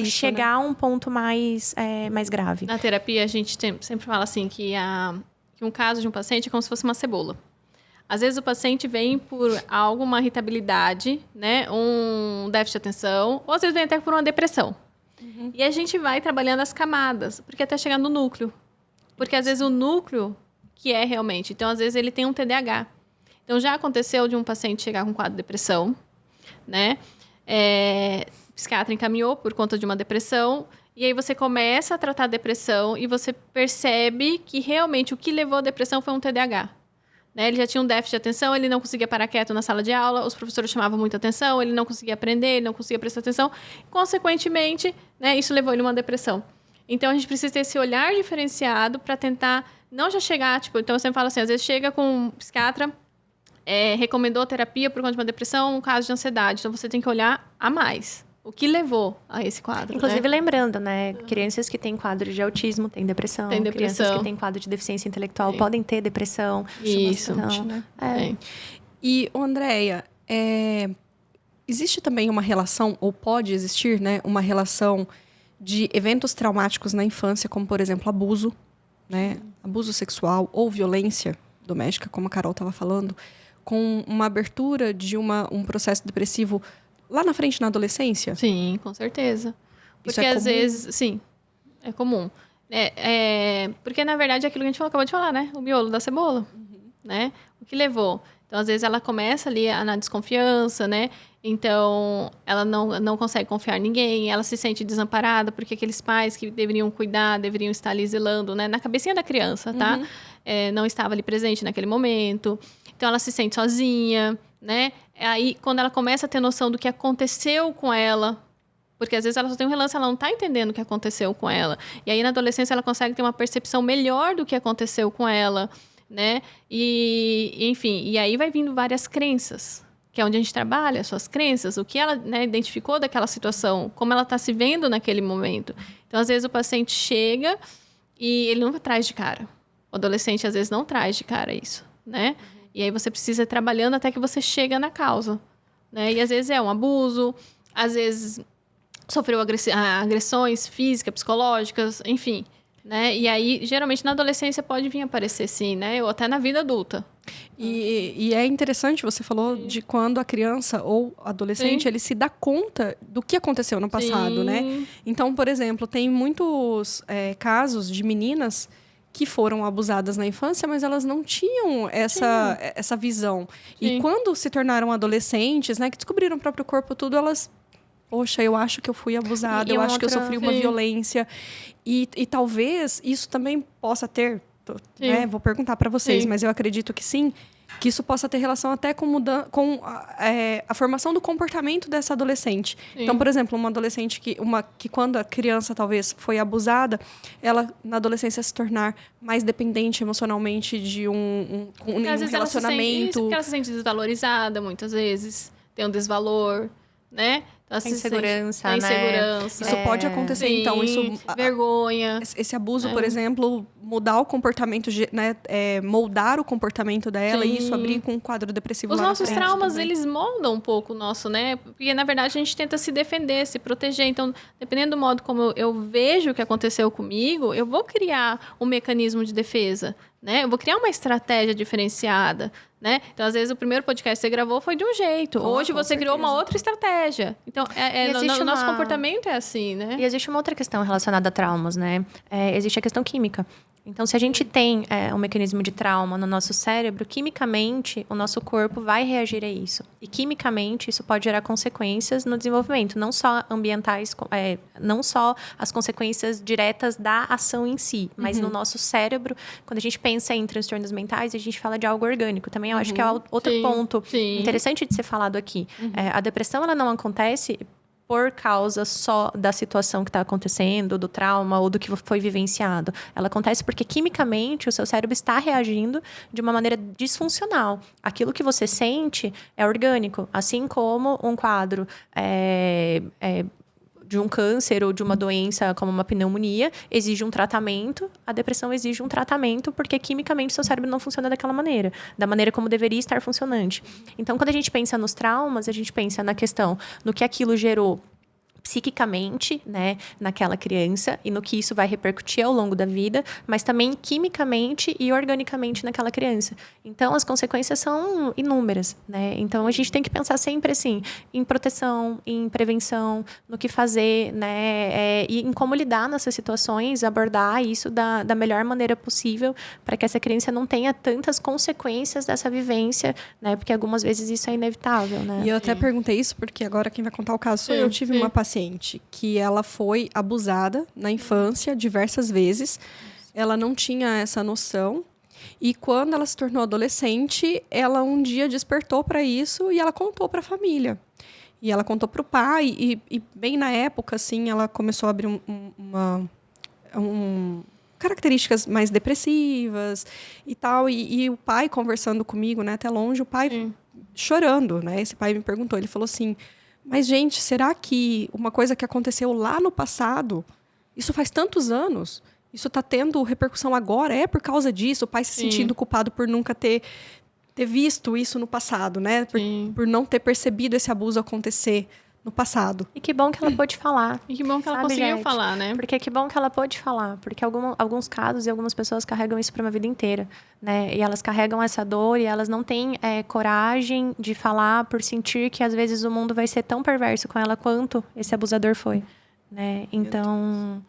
chegar a um ponto mais grave. Na terapia, a gente sempre fala assim que um caso de um paciente é como se fosse uma cebola. Às vezes, o paciente vem por uma irritabilidade, né? Um déficit de atenção, ou às vezes vem até por uma depressão. E a gente vai trabalhando as camadas, porque até chegar no núcleo. Porque às vezes o núcleo que é realmente... Então, às vezes, ele tem um TDAH. Então, já aconteceu de um paciente chegar com quadro de depressão, né? O psiquiatra encaminhou por conta de uma depressão. E aí você começa a tratar a depressão e você percebe que realmente o que levou à depressão foi um TDAH. Né? Ele já tinha um déficit de atenção, ele não conseguia parar quieto na sala de aula, os professores chamavam muita atenção, ele não conseguia aprender, ele não conseguia prestar atenção. Consequentemente, né, isso levou ele a uma depressão. Então, a gente precisa ter esse olhar diferenciado para tentar não já chegar... Tipo, então, eu sempre falo assim, às vezes chega com um psiquiatra, recomendou terapia por conta de uma depressão, um caso de ansiedade. Então, você tem que olhar a mais. O que levou a esse quadro, Inclusive, né? lembrando, né? Crianças que têm quadro de autismo têm depressão. Tem depressão. Crianças que têm quadro de deficiência intelectual podem ter depressão. Isso. Então, né? Tem. E, Andréia, existe também uma relação, ou pode existir, né? Uma relação de eventos traumáticos na infância, como, por exemplo, abuso, né? Abuso sexual ou violência doméstica, como a Carol estava falando, com uma abertura de um processo depressivo lá na frente, na adolescência? Sim, com certeza. Isso Porque é às comum? vezes, sim, é comum. Porque, na verdade, é aquilo que a gente acabou de falar, né? O miolo da cebola, né? O que levou? Então, às vezes, ela começa ali na desconfiança, né? Então, ela não consegue confiar em ninguém, ela se sente desamparada, porque aqueles pais que deveriam cuidar, deveriam estar ali zelando, né? Na cabecinha da criança, tá? Não estava ali presente naquele momento. Então, ela se sente sozinha, né? Aí, quando ela começa a ter noção do que aconteceu com ela, porque às vezes ela só tem um relance, ela não está entendendo o que aconteceu com ela. E aí, na adolescência, ela consegue ter uma percepção melhor do que aconteceu com ela, né? E enfim, e aí vai vindo várias crenças, que é onde a gente trabalha, as suas crenças, o que ela, né, identificou daquela situação, como ela está se vendo naquele momento. Então, às vezes, o paciente chega e ele não traz de cara. O adolescente, às vezes, não traz de cara isso, né? E aí você precisa ir trabalhando até que você chega na causa, né? E às vezes é um abuso, às vezes sofreu agressões físicas, psicológicas, enfim, né? E aí, geralmente, na adolescência pode vir aparecer, sim, né? Ou até na vida adulta. E é interessante, você falou de quando a criança ou adolescente, Sim. ele se dá conta do que aconteceu no passado, Sim. né? Então, por exemplo, tem muitos casos de meninas que foram abusadas na infância, mas elas não tinham essa visão. Sim. E quando se tornaram adolescentes, né, que descobriram o próprio corpo, tudo, elas... Poxa, eu acho que eu fui abusada, E eu uma acho que eu outra- sofri uma Sim. violência. E talvez isso também possa ter... né, vou perguntar para vocês, Sim. mas eu acredito que sim, que isso possa ter relação até com a formação do comportamento dessa adolescente. Sim. Então, por exemplo, uma adolescente que quando a criança talvez foi abusada, ela na adolescência se tornar mais dependente emocionalmente de um Às vezes ela se sente, isso, relacionamento. porque ela se sente desvalorizada, muitas vezes. Tem um desvalor, né? Então, ela A se sente- insegurança, a né? insegurança. Isso pode acontecer, Sim, então isso vergonha. esse abuso, por exemplo, mudar o comportamento, né, moldar o comportamento dela e Sim. isso abrir com um quadro depressivo Os lá na nossos frente traumas, também. eles moldam um pouco o nosso, né? Porque, na verdade, a gente tenta se defender, se proteger. Então, dependendo do modo como eu vejo o que aconteceu comigo, eu vou criar um mecanismo de defesa, né? Eu vou criar uma estratégia diferenciada, né? Então, às vezes, o primeiro podcast que você gravou foi de um jeito. Hoje, com você criou uma certeza. outra estratégia. Então, E existe o nosso uma- comportamento é assim, né? E existe uma outra questão relacionada a traumas, né? Existe a questão química. Então, se a gente tem um mecanismo de trauma no nosso cérebro, quimicamente, o nosso corpo vai reagir a isso. E quimicamente, isso pode gerar consequências no desenvolvimento, não só ambientais, não só as consequências diretas da ação em si, mas no nosso cérebro, quando a gente pensa em transtornos mentais, a gente fala de algo orgânico. Também eu acho que é outro Sim, ponto sim. interessante de ser falado aqui. A depressão, ela não acontece por causa só da situação que está acontecendo, do trauma ou do que foi vivenciado. Ela acontece porque, quimicamente, o seu cérebro está reagindo de uma maneira disfuncional. Aquilo que você sente é orgânico, assim como um quadro de um câncer ou de uma doença como uma pneumonia exige um tratamento, a depressão exige um tratamento porque quimicamente seu cérebro não funciona daquela maneira, da maneira como deveria estar funcionante. Então, quando a gente pensa nos traumas, a gente pensa na questão no que aquilo gerou psiquicamente, né, naquela criança e no que isso vai repercutir ao longo da vida, mas também quimicamente e organicamente naquela criança. Então, as consequências são inúmeras, né? Então, a gente tem que pensar sempre, assim, em proteção, em prevenção, no que fazer, né, e em como lidar nessas situações, abordar isso da melhor maneira possível para que essa criança não tenha tantas consequências dessa vivência, né? Porque algumas vezes isso é inevitável, né? E eu até perguntei isso porque agora quem vai contar o caso sou eu. Tive uma paciente que ela foi abusada na infância diversas vezes. Ela não tinha essa noção. E quando ela se tornou adolescente, ela um dia despertou para isso e ela contou para a família. E ela contou para o pai. E bem na época, assim, ela começou a abrir características mais depressivas e tal. E o pai conversando comigo, né, até longe, o pai chorando, né? Esse pai me perguntou, ele falou assim... Mas, gente, será que uma coisa que aconteceu lá no passado, isso faz tantos anos, isso está tendo repercussão agora? É por causa disso? O pai se sentindo culpado por nunca ter visto isso no passado, né? Por não ter percebido esse abuso acontecer no passado. E que bom que ela pôde falar. E que bom que ela conseguiu falar, né? Porque que bom que ela pôde falar. Porque alguns casos e algumas pessoas carregam isso para uma vida inteira, né? E elas carregam essa dor e elas não têm coragem de falar por sentir que, às vezes, o mundo vai ser tão perverso com ela quanto esse abusador foi, né? Então...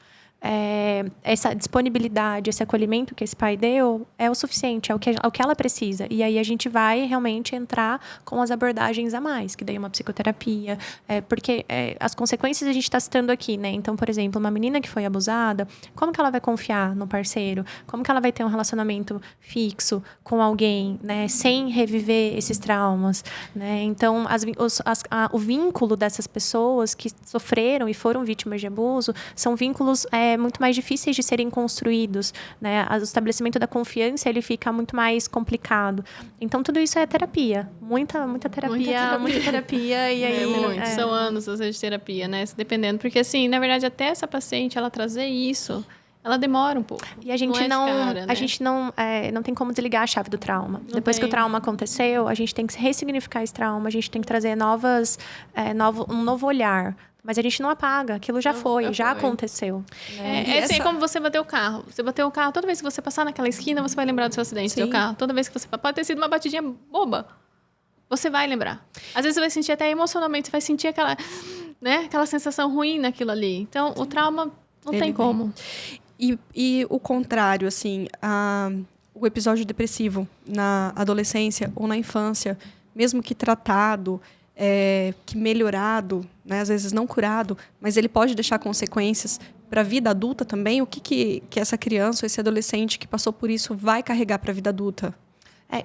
essa disponibilidade, esse acolhimento que esse pai deu é o suficiente, é o que ela precisa. E aí a gente vai realmente entrar com as abordagens a mais, que daí é uma psicoterapia, porque as consequências a gente está citando aqui, né? Então, por exemplo, uma menina que foi abusada, como que ela vai confiar no parceiro? Como que ela vai ter um relacionamento fixo com alguém, né? Sem reviver esses traumas, né? Então, o vínculo dessas pessoas que sofreram e foram vítimas de abuso são vínculos muito mais difíceis de serem construídos, né? O estabelecimento da confiança, ele fica muito mais complicado. Então, tudo isso é terapia. Muita terapia. E aí, São anos, às vezes, de terapia, né? Dependendo. Porque, assim, na verdade, até essa paciente, ela trazer isso... Ela demora um pouco. E a gente a gente não tem como desligar a chave do trauma. Depois que o trauma aconteceu, a gente tem que ressignificar esse trauma, a gente tem que trazer um novo olhar. Mas a gente não apaga, aquilo já foi. aconteceu. Né? Assim, como você bateu o carro. Você bateu o carro, toda vez que você passar naquela esquina, você vai lembrar do seu acidente, do seu carro. Toda vez que você... Pode ter sido uma batidinha boba. Você vai lembrar. Às vezes você vai sentir até emocionalmente, você vai sentir aquela sensação ruim naquilo ali. Então, o trauma não tem como. E o contrário, assim, o episódio depressivo na adolescência ou na infância, mesmo que tratado, que melhorado, né, às vezes não curado, mas ele pode deixar consequências para a vida adulta também? O que essa criança ou esse adolescente que passou por isso vai carregar para a vida adulta?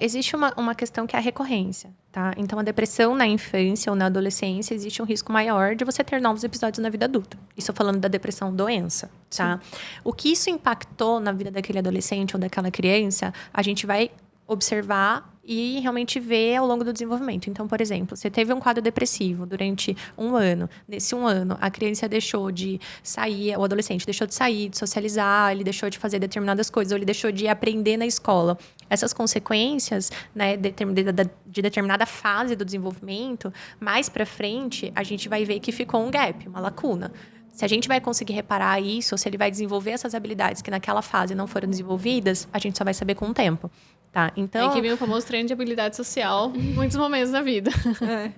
Existe uma questão que é a recorrência, tá? Então, a depressão na infância ou na adolescência, existe um risco maior de você ter novos episódios na vida adulta. Isso falando da depressão doença, tá? Sim. O que isso impactou na vida daquele adolescente ou daquela criança, a gente vai observar e realmente ver ao longo do desenvolvimento. Então, por exemplo, você teve um quadro depressivo durante um ano. Nesse um ano, a criança deixou de sair, o adolescente deixou de sair, de socializar, ele deixou de fazer determinadas coisas, ou ele deixou de aprender na escola. Essas consequências, né, de determinada fase do desenvolvimento, mais para frente, a gente vai ver que ficou um gap, uma lacuna. Se a gente vai conseguir reparar isso, ou se ele vai desenvolver essas habilidades que naquela fase não foram desenvolvidas, a gente só vai saber com o tempo. Tá, então... que vem o famoso treino de habilidade social em muitos momentos da vida.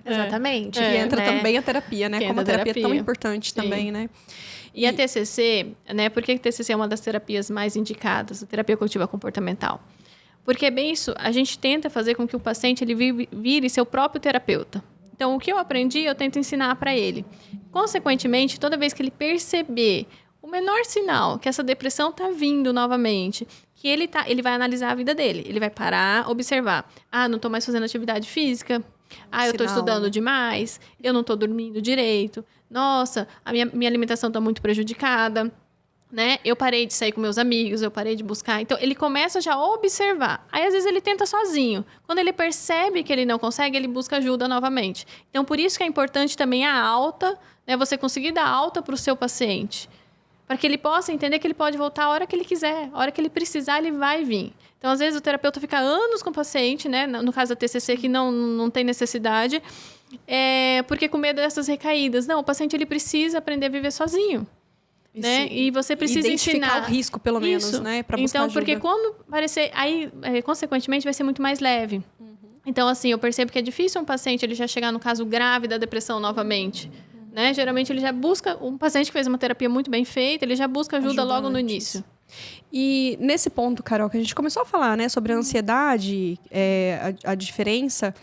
Exatamente. E entra também a terapia, né? Como a terapia é tão importante também, né? E a TCC, né? Por que a TCC é uma das terapias mais indicadas? A terapia cognitiva comportamental. Porque é bem isso. A gente tenta fazer com que o paciente ele vire seu próprio terapeuta. Então, o que eu aprendi, eu tento ensinar para ele. Consequentemente, toda vez que ele perceber o menor sinal que essa depressão está vindo novamente, que ele vai analisar a vida dele. Ele vai parar, observar. Não estou mais fazendo atividade física. Eu estou estudando demais. Eu não estou dormindo direito. Nossa, a minha alimentação está muito prejudicada. Né? Eu parei de sair com meus amigos, eu parei de buscar. Então, ele começa já a observar. Aí, às vezes, ele tenta sozinho. Quando ele percebe que ele não consegue, ele busca ajuda novamente. Então, por isso que é importante também a alta, né? Você conseguir dar alta para o seu paciente. Para que ele possa entender que ele pode voltar a hora que ele quiser. A hora que ele precisar, ele vai vir. Então, às vezes, o terapeuta fica anos com o paciente, né? No caso da TCC, que não tem necessidade. Porque com medo dessas recaídas. Não, o paciente ele precisa aprender a viver sozinho. Né? E você precisa identificar ensinar o risco, pelo menos, né? Pra buscar ajuda. Porque quando aparecer... Aí, consequentemente, vai ser muito mais leve. Então, assim, eu percebo que é difícil um paciente ele já chegar no caso grave da depressão novamente. Né? Geralmente, ele já busca... Um paciente que fez uma terapia muito bem feita, ele já busca ajuda logo no início. E nesse ponto, Carol, que a gente começou a falar, né? Sobre a ansiedade, a diferença...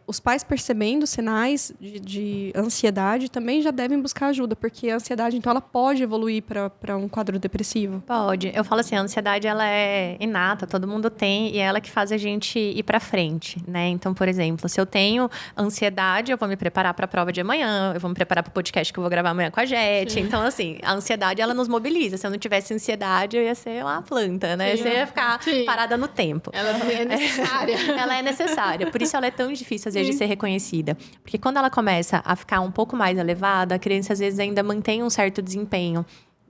os pais percebendo sinais de ansiedade também já devem buscar ajuda, porque a ansiedade, então, ela pode evoluir para um quadro depressivo? Pode. Eu falo assim, a ansiedade, ela é inata, todo mundo tem, e é ela que faz a gente ir pra frente, né? Então, por exemplo, se eu tenho ansiedade, eu vou me preparar pra prova de amanhã, eu vou me preparar pro podcast que eu vou gravar amanhã com a Jete. Sim. Então, assim, a ansiedade, ela nos mobiliza. Se eu não tivesse ansiedade, eu ia ser uma planta, né? Sim. Você ia ficar parada no tempo. Ela é necessária. Ela é necessária. Por isso, ela é tão difícil, às vezes, de ser reconhecida. Porque quando ela começa a ficar um pouco mais elevada, a criança, às vezes, ainda mantém um certo desempenho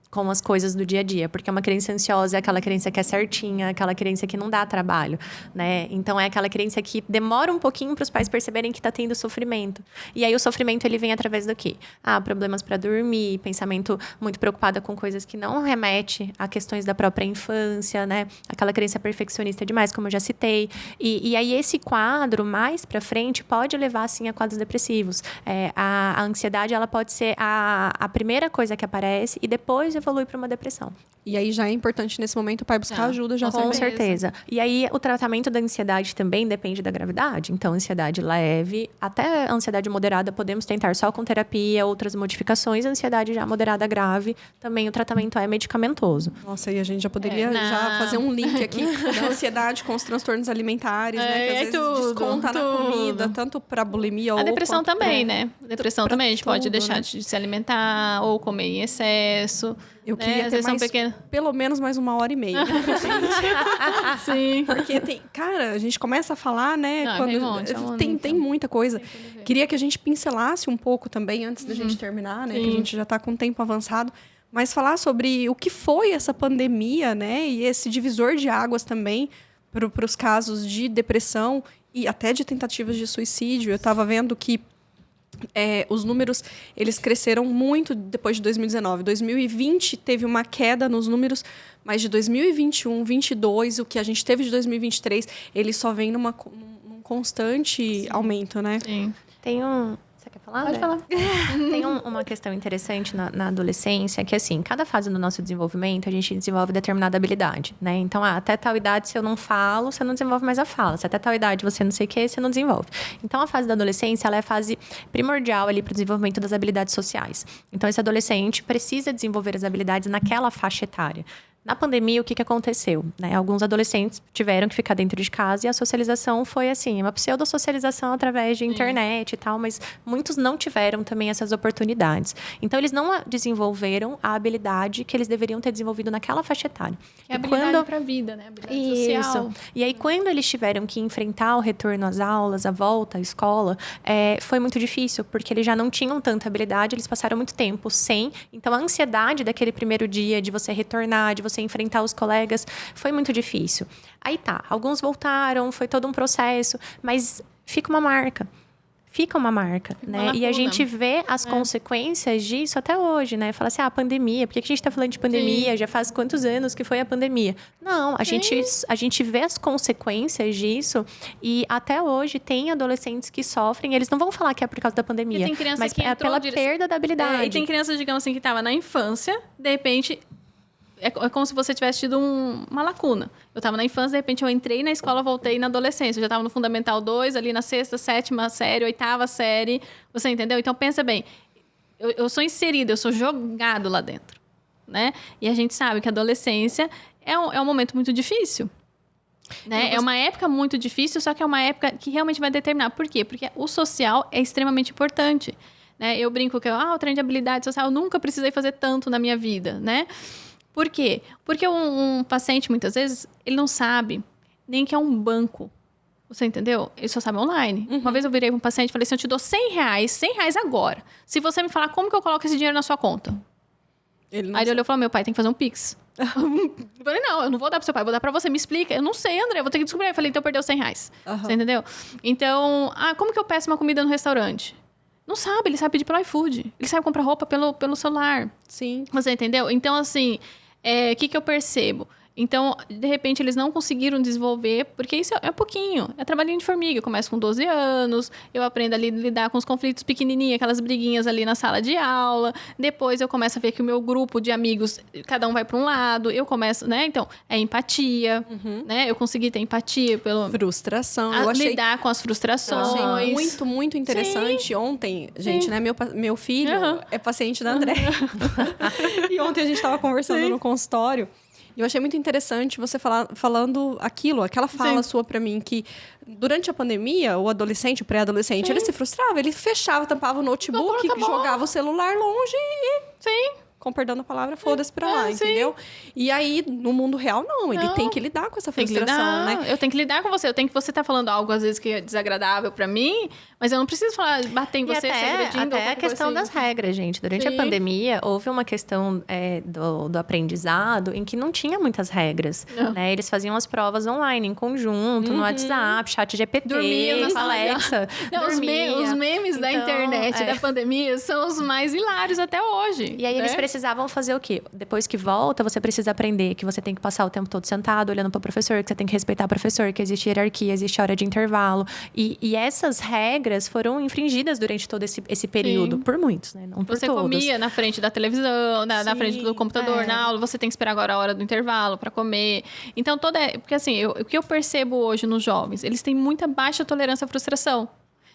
com as coisas do dia a dia. Porque uma criança ansiosa é aquela criança que é certinha, aquela criança que não dá trabalho, né? Então, é aquela criança que demora um pouquinho para os pais perceberem que está tendo sofrimento. E aí, o sofrimento, ele vem através do quê? Problemas para dormir, pensamento muito preocupada com coisas que não remete a questões da própria infância, né? Aquela criança perfeccionista demais, como eu já citei. E aí, esse quadro, mais para frente, pode levar, sim, a quadros depressivos. A ansiedade, ela pode ser a primeira coisa que aparece e depois evolui para uma depressão. E aí já é importante, nesse momento, o pai buscar ajuda já. Com certeza. E aí, o tratamento da ansiedade também depende da gravidade. Então, ansiedade leve, até ansiedade moderada, podemos tentar só com terapia, outras modificações. Ansiedade já moderada grave, também o tratamento é medicamentoso. Nossa, e a gente já poderia já fazer um link aqui da ansiedade com os transtornos alimentares, né? Que às vezes desconta na comida, tanto para bulimia ou... A depressão também, né? A depressão também, a gente pode deixar de se alimentar ou comer em excesso. Eu queria ter mais, pelo menos mais 1h30. Sim. Porque a gente começa a falar, né? Tem muita coisa. Queria que a gente pincelasse um pouco também, antes da gente terminar, né? Sim. Que a gente já está com o tempo avançado. Mas falar sobre o que foi essa pandemia, né? E esse divisor de águas também para os casos de depressão e até de tentativas de suicídio. Eu estava vendo que os números, eles cresceram muito depois de 2019. 2020 teve uma queda nos números, mas de 2021, 2022, o que a gente teve de 2023, ele só vem num constante aumento, né? Sim. Você quer falar? Pode falar. Tem uma questão interessante na adolescência, que assim, cada fase do nosso desenvolvimento, a gente desenvolve determinada habilidade, né? Então, até tal idade, se eu não falo, você não desenvolve mais a fala. Se até tal idade você não sei o que, você não desenvolve. Então, a fase da adolescência, ela é a fase primordial ali para o desenvolvimento das habilidades sociais. Então, esse adolescente precisa desenvolver as habilidades naquela faixa etária. Na pandemia, o que aconteceu? Né? Alguns adolescentes tiveram que ficar dentro de casa e a socialização foi assim, uma pseudo-socialização através de internet e tal, mas muitos não tiveram também essas oportunidades. Então, eles não desenvolveram a habilidade que eles deveriam ter desenvolvido naquela faixa etária. Que é a habilidade para a vida, né? A habilidade social. E aí, quando eles tiveram que enfrentar o retorno às aulas, a volta à escola, foi muito difícil, porque eles já não tinham tanta habilidade, eles passaram muito tempo sem. Então, a ansiedade daquele primeiro dia, de você retornar, de você enfrentar os colegas, foi muito difícil. Aí alguns voltaram, foi todo um processo, mas fica uma marca. Né? E a gente vê as consequências disso até hoje, né? Fala assim, a pandemia, por que a gente tá falando de pandemia? Sim. Já faz quantos anos que foi a pandemia? Não, a gente vê as consequências disso e até hoje tem adolescentes que sofrem, eles não vão falar que é por causa da pandemia, mas é pela perda da habilidade. E tem crianças, digamos assim, que estavam na infância, de repente... É como se você tivesse tido uma lacuna. Eu estava na infância, de repente eu entrei na escola, voltei na adolescência. Eu já estava no Fundamental 2, ali na 6ª, 7ª série, 8ª série. Você entendeu? Então, pensa bem. Eu sou inserida, eu sou jogado lá dentro. Né? E a gente sabe que a adolescência é um momento muito difícil. Né? É uma época muito difícil, só que é uma época que realmente vai determinar. Por quê? Porque o social é extremamente importante. Né? Eu brinco que o trem de habilidade social, eu nunca precisei fazer tanto na minha vida, né? Por quê? Porque um paciente, muitas vezes, ele não sabe nem que é um banco. Você entendeu? Ele só sabe online. Uma vez eu virei para um paciente e falei assim, eu te dou R$100 agora. Se você me falar como que eu coloco esse dinheiro na sua conta. Aí ele olhou e falou, meu pai tem que fazer um Pix. Eu falei, não, eu não vou dar pro seu pai, vou dar pra você, me explica. Eu não sei, André, eu vou ter que descobrir. Eu falei, então perdeu R$100. Você entendeu? Então, como que eu peço uma comida no restaurante? Não sabe, ele sabe pedir pelo iFood. Ele sabe comprar roupa pelo celular. Sim. Você entendeu? Então, assim, o que eu percebo? Então, de repente, eles não conseguiram desenvolver, porque isso é pouquinho. É trabalhinho de formiga. Eu começo com 12 anos, eu aprendo a lidar com os conflitos pequenininhos, aquelas briguinhas ali na sala de aula. Depois, eu começo a ver que o meu grupo de amigos, cada um vai para um lado. Eu começo, né? Então, é empatia, né? Eu consegui ter empatia pelo... Frustração. Eu achei... lidar com as frustrações. Eu achei muito, muito interessante. Sim. Ontem, gente, né? Meu filho é paciente da André. E ontem a gente estava conversando no consultório. E eu achei muito interessante você falando aquela fala sua pra mim, que durante a pandemia, o adolescente, o pré-adolescente, ele se frustrava, ele fechava, tampava o notebook, jogava o celular longe e... Sim. Com perdão da palavra, foda-se pra lá, entendeu? E aí, no mundo real, não. Ele tem que lidar com essa frustração, né? Eu tenho que lidar com você. Eu tenho que você tá falando algo, às vezes, que é desagradável pra mim, mas eu não preciso falar, bater em você, agredindo. Até a questão das regras, gente. Durante a pandemia, houve uma questão do aprendizado em que não tinha muitas regras, né? Eles faziam as provas online, em conjunto, no WhatsApp, chat GPT, dormia, Alexa. Não, os memes da internet, da pandemia, são os mais hilários até hoje. E aí, eles precisavam fazer o quê? Depois que volta, você precisa aprender que você tem que passar o tempo todo sentado, olhando para o professor, que você tem que respeitar o professor, que existe hierarquia, existe hora de intervalo. E essas regras foram infringidas durante todo esse período, por muitos, né? Não por você todos. Comia na frente da televisão, na frente do computador, na aula, você tem que esperar agora a hora do intervalo para comer. Então, porque assim, o que eu percebo hoje nos jovens, eles têm muita baixa tolerância à frustração.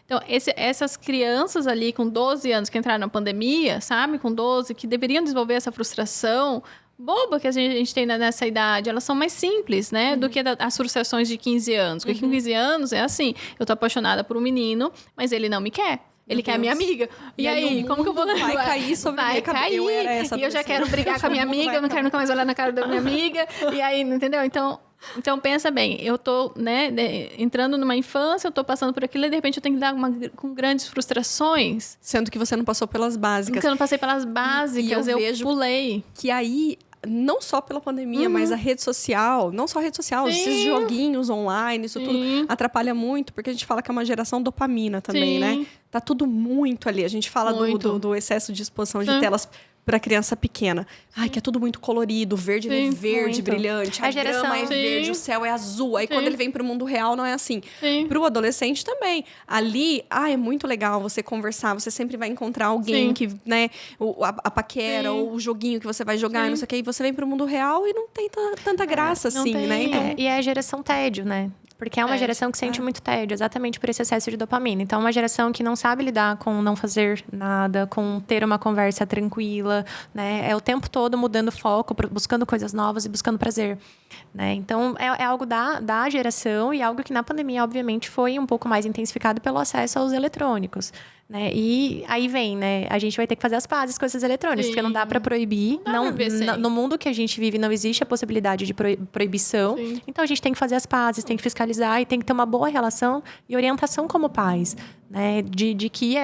Então, essas crianças ali com 12 anos que entraram na pandemia, sabe? Com 12, que deveriam desenvolver essa frustração boba que a gente tem nessa idade, elas são mais simples, né? Do que as frustrações de 15 anos. Porque com 15 anos é assim, eu tô apaixonada por um menino, mas ele não me quer. Ele quer a minha amiga. E aí, como que eu vou... Vai cair sobre Vai cair. Eu era essa e eu já quero brigar com a minha amiga, eu não quero nunca mais olhar na cara da minha amiga. E aí, entendeu? Então, pensa bem, eu tô, né, entrando numa infância, eu tô passando por aquilo e, de repente, eu tenho que lidar com grandes frustrações. Sendo que você não passou pelas básicas. Porque eu não passei pelas básicas, eu vejo pulei. Que aí, não só pela pandemia, mas a rede social, não só a rede social, esses joguinhos online, isso tudo atrapalha muito, porque a gente fala que é uma geração dopamina também, né? Tá tudo muito ali. A gente fala do excesso de exposição de telas para criança pequena. Ai, que é tudo muito colorido, verde é verde, brilhante, a grama é verde, o céu é azul. Aí quando ele vem pro mundo real, não é assim. Pro adolescente também. Ali, é muito legal você conversar, você sempre vai encontrar alguém que, né, a paquera, ou o joguinho que você vai jogar, não sei o que, e você vem pro mundo real e não tem tanta graça assim, né? Então... E é a geração tédio, né? Porque é uma geração que sente muito tédio, exatamente por esse excesso de dopamina. Então, é uma geração que não sabe lidar com não fazer nada, com ter uma conversa tranquila, né? É o tempo todo mudando foco, buscando coisas novas e buscando prazer, né? Então, é algo da geração e algo que na pandemia, obviamente, foi um pouco mais intensificado pelo acesso aos né? eletrônicos. E aí vem, né? A gente vai ter que fazer as pazes com esses eletrônicos, porque não dá para proibir. No mundo que a gente vive, não existe a possibilidade de proibição. Então, a gente tem que fazer as pazes, tem que fiscalizar e tem que ter uma boa relação e orientação como pais, né? De que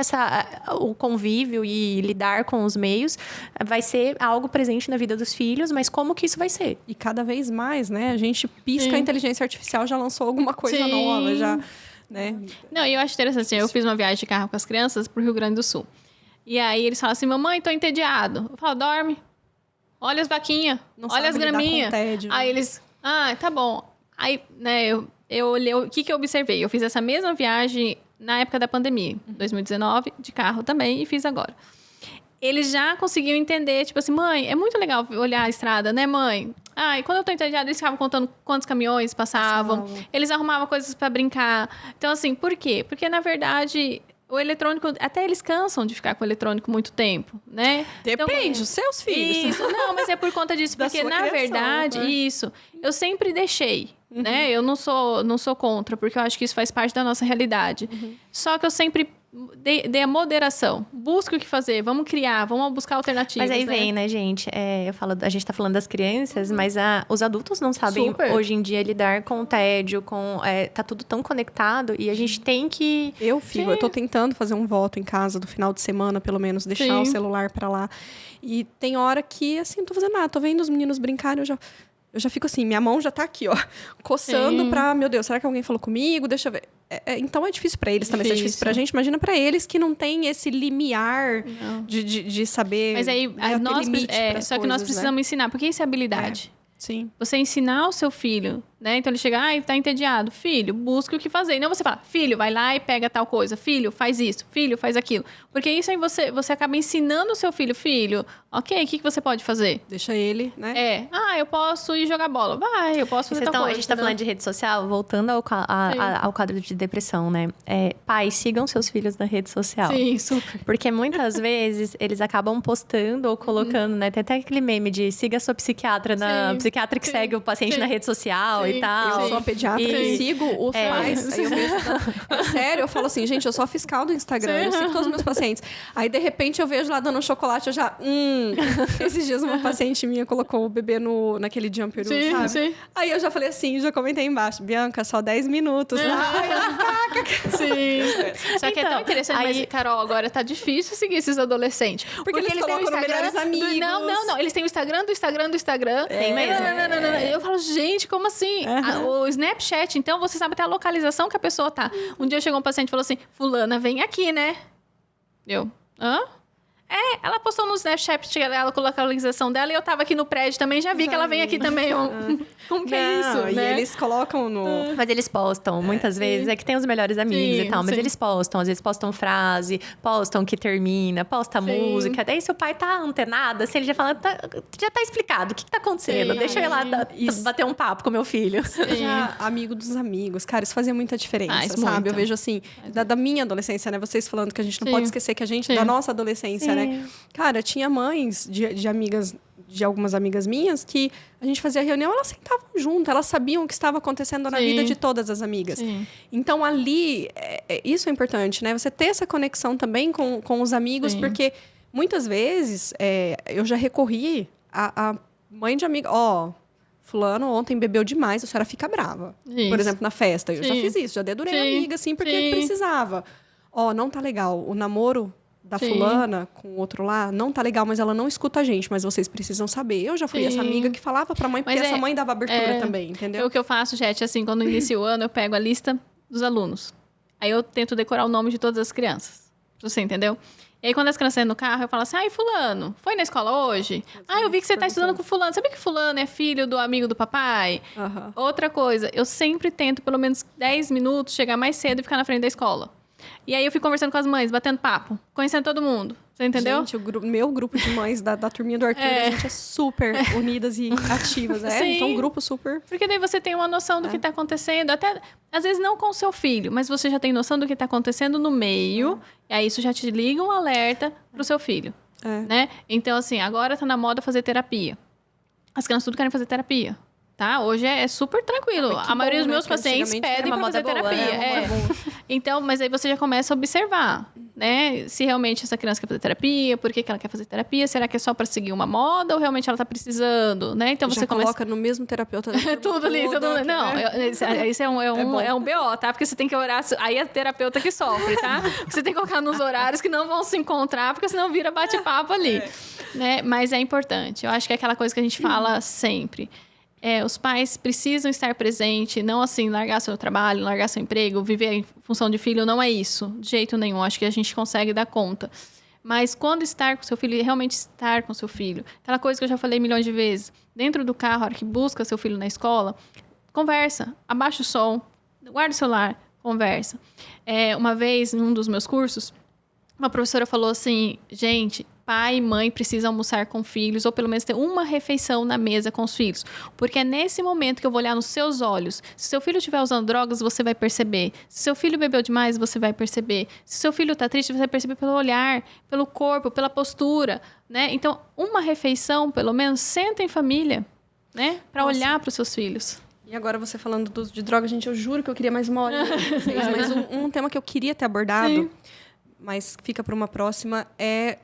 o convívio e lidar com os meios vai ser algo presente na vida dos filhos, mas como que isso vai ser? E cada vez mais, né? A gente pisca, a inteligência artificial já lançou alguma coisa nova, já... Né? Não, e eu acho interessante, assim, eu fiz uma viagem de carro com as crianças pro Rio Grande do Sul. E aí eles falam assim, mamãe, tô entediado. Eu falo, dorme. Olha as vaquinhas, olha as graminhas. Aí eles, tá bom. Aí, né, eu olhei, o que eu observei? Eu fiz essa mesma viagem na época da pandemia, 2019, de carro também, e fiz agora. Eles já conseguiam entender, tipo assim, mãe, é muito legal olhar a estrada, né, mãe? E quando eu tô entediada, eles ficavam contando quantos caminhões passavam. Eles arrumavam coisas para brincar. Então, assim, por quê? Porque, na verdade, o eletrônico... Até eles cansam de ficar com o eletrônico muito tempo, né? Depende, os seus filhos. Isso, não, mas é por conta disso. Porque, na verdade, eu sempre deixei, né? Eu não sou contra, porque eu acho que isso faz parte da nossa realidade. Só que eu sempre dê a moderação. Busque o que fazer, vamos criar, vamos buscar alternativas. Mas aí vem, né, gente? A gente tá falando das crianças, mas os adultos não sabem Super. hoje em dia lidar com o tédio, tá tudo tão conectado e a gente tem que... Eu tô tentando fazer um voto em casa do final de semana, pelo menos, deixar Sim. o celular pra lá. E tem hora que, assim, não tô fazendo nada. Tô vendo os meninos brincarem, eu já fico assim, minha mão já tá aqui, ó, coçando Sim. pra, meu Deus, será que alguém falou comigo? Deixa eu ver. Então é difícil pra eles também, se é difícil pra gente, imagina pra eles que não tem esse limiar de saber. Mas aí, né, ter limite pras só que nós coisas, precisamos ensinar, porque isso é habilidade. Sim. Você ensinar o seu filho, né? Então ele chega, tá entediado. Filho, busque o que fazer. E não você fala, filho, vai lá e pega tal coisa. Filho, faz isso. Filho, faz aquilo. Porque isso aí você acaba ensinando o seu filho, ok, o que você pode fazer? Deixa ele, né? Eu posso ir jogar bola. Vai, eu posso fazer tal coisa. A gente tá falando de rede social, voltando ao quadro de depressão, né? Pais, sigam seus filhos na rede social. Sim, super. Porque muitas vezes eles acabam postando ou colocando, né? Tem até aquele meme de siga sua psiquiatra, psiquiatra que segue o paciente na rede social e tal. Eu sou a pediatra e sigo os pais. Aí eu vejo, sério, eu falo assim, gente, eu sou a fiscal do Instagram, eu sigo todos os meus pacientes. Aí, de repente, eu vejo lá dando um chocolate, eu já... Esses dias uma paciente minha colocou o bebê naquele jumper, sabe? Sim. Aí eu já falei assim, já comentei embaixo, Bianca, só 10 minutos. Sim. Só que é tão interessante, mas, Carol, agora tá difícil seguir esses adolescentes. Porque eles têm o colocam no Instagram... Melhores Amigos. Não. Eles têm o Instagram do Instagram. Tem mesmo. Não. Eu falo, gente, como assim? O Snapchat, então, você sabe até a localização que a pessoa tá. Um dia chegou um paciente e falou assim, fulana, vem aqui, né? Hã? Ela postou no Snapchat ela com a localização dela e eu tava aqui no prédio também, já vi que ela vem aqui também. Como que é isso, E né? eles colocam no... Mas eles postam, muitas vezes. É que tem os melhores amigos e tal. Mas eles postam. Às vezes postam frase, postam que termina, posta música. Daí seu pai tá antenado, assim, ele já fala... já tá explicado. O que tá acontecendo? Deixa eu ir lá bater um papo com meu filho. Já amigo dos amigos. Cara, isso fazia muita diferença, Faz sabe? muito. Eu vejo assim, da minha adolescência, né? Vocês falando que a gente não pode esquecer que a gente... Da nossa adolescência, né? Cara, tinha mães de amigas... de algumas amigas minhas, que a gente fazia reunião, elas sentavam junto, elas sabiam o que estava acontecendo na vida de todas as amigas. Sim. Então, ali, isso é importante, né? Você ter essa conexão também com os amigos, porque muitas vezes eu já recorri a mãe de amiga, fulano ontem bebeu demais, a senhora fica brava. Isso. Por exemplo, na festa. Eu já fiz isso, já dedurei a amiga, assim, porque precisava. Não tá legal, o namoro da fulana com o outro lá, não tá legal, mas ela não escuta a gente, mas vocês precisam saber. Eu já fui essa amiga que falava pra mãe, porque essa mãe dava abertura também, entendeu? O que eu faço, Jete, assim, quando inicio o ano, eu pego a lista dos alunos. Aí eu tento decorar o nome de todas as crianças. Você entendeu? E aí, quando as crianças saem no carro, eu falo assim, fulano, foi na escola hoje? Eu vi que você tá estudando com fulano. Sabia que fulano é filho do amigo do papai? Outra coisa, eu sempre tento, pelo menos 10 minutos, chegar mais cedo e ficar na frente da escola. E aí eu fico conversando com as mães, batendo papo, conhecendo todo mundo. Você entendeu? Gente, meu grupo de mães da turminha do Arthur, a gente é super unidas e ativas. Então, um grupo super... Porque daí você tem uma noção do que está acontecendo. Até, às vezes, não com o seu filho, mas você já tem noção do que está acontecendo no meio. E aí, isso já te liga um alerta pro seu filho. Né? Então, assim, agora tá na moda fazer terapia. As crianças tudo querem fazer terapia. Tá? Hoje é super tranquilo. A maioria dos meus pacientes pedem para fazer terapia. Então, mas aí você já começa a observar, né? Se realmente essa criança quer fazer terapia, por que ela quer fazer terapia? Será que é só para seguir uma moda ou realmente ela tá precisando, né? Então você coloca no mesmo terapeuta. tudo ali, tudo. Não, isso é um BO, tá? Porque você tem que orar. Aí é a terapeuta que sofre, tá? Você tem que colocar nos horários que não vão se encontrar, porque senão vira bate-papo ali. Né? Mas é importante. Eu acho que é aquela coisa que a gente fala sempre. Os pais precisam estar presentes, não assim, largar seu trabalho, largar seu emprego, viver em função de filho, não é isso, de jeito nenhum. Acho que a gente consegue dar conta. Mas quando estar com seu filho, realmente estar com seu filho. Aquela coisa que eu já falei milhões de vezes. Dentro do carro, a hora que busca seu filho na escola, conversa, abaixa o som, guarda o celular, conversa. Uma vez, em um dos meus cursos, uma professora falou assim, gente, pai e mãe precisam almoçar com filhos, ou pelo menos ter uma refeição na mesa com os filhos. Porque é nesse momento que eu vou olhar nos seus olhos. Se seu filho estiver usando drogas, você vai perceber. Se seu filho bebeu demais, você vai perceber. Se seu filho está triste, você vai perceber pelo olhar, pelo corpo, pela postura, né? Então, uma refeição, pelo menos, senta em família, né? Para olhar para os seus filhos. E agora você falando do uso de droga, gente, eu juro que eu queria mais uma hora com vocês, mas um tema que eu queria ter abordado... Sim. mas fica para uma próxima, é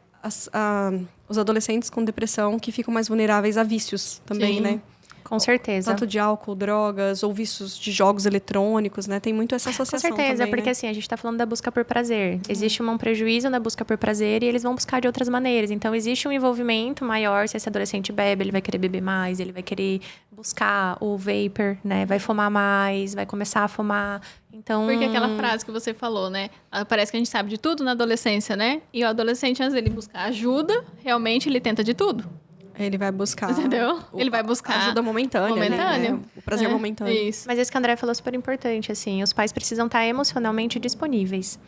os adolescentes com depressão que ficam mais vulneráveis a vícios também, Sim. né? Com certeza. Tanto de álcool, drogas, ou vícios de jogos eletrônicos, né? Tem muito essa Com associação certeza, também, porque né? assim, a gente está falando da busca por prazer. Existe um prejuízo na busca por prazer e eles vão buscar de outras maneiras. Então, existe um envolvimento maior. Se esse adolescente bebe, ele vai querer beber mais, ele vai querer buscar o vapor, né? Vai fumar mais, vai começar a fumar. Então... Porque aquela frase que você falou, né? Parece que a gente sabe de tudo na adolescência, né? E o adolescente, antes dele buscar ajuda, realmente ele tenta de tudo. Ele vai buscar... Entendeu? Ele vai buscar ajuda momentânea. Né? O prazer momentâneo. Isso. Mas isso que a André falou é super importante, assim. Os pais precisam estar emocionalmente disponíveis,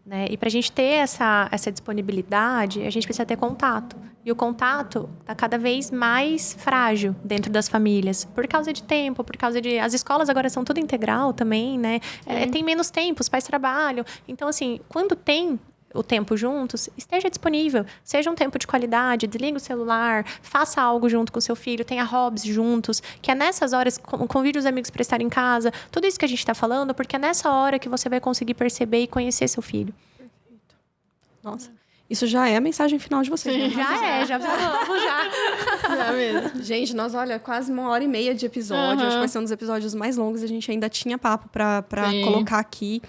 né? E pra gente ter essa disponibilidade, a gente precisa ter contato. E o contato tá cada vez mais frágil dentro das famílias. Por causa de tempo, por causa de... As escolas agora são tudo integral também, né? Tem menos tempo, os pais trabalham. Então, assim, quando tem o tempo juntos, esteja disponível. Seja um tempo de qualidade, desliga o celular, faça algo junto com o seu filho, tenha hobbies juntos, que é nessas horas, convide os amigos para estar em casa. Tudo isso que a gente está falando, porque é nessa hora que você vai conseguir perceber e conhecer seu filho. Perfeito. Nossa, isso já é a mensagem final de vocês. Né? Já falamos, já. Já mesmo. Gente, nós, olha, quase 1h30 de episódio. Acho que vai ser um dos episódios mais longos. A gente ainda tinha papo para colocar aqui.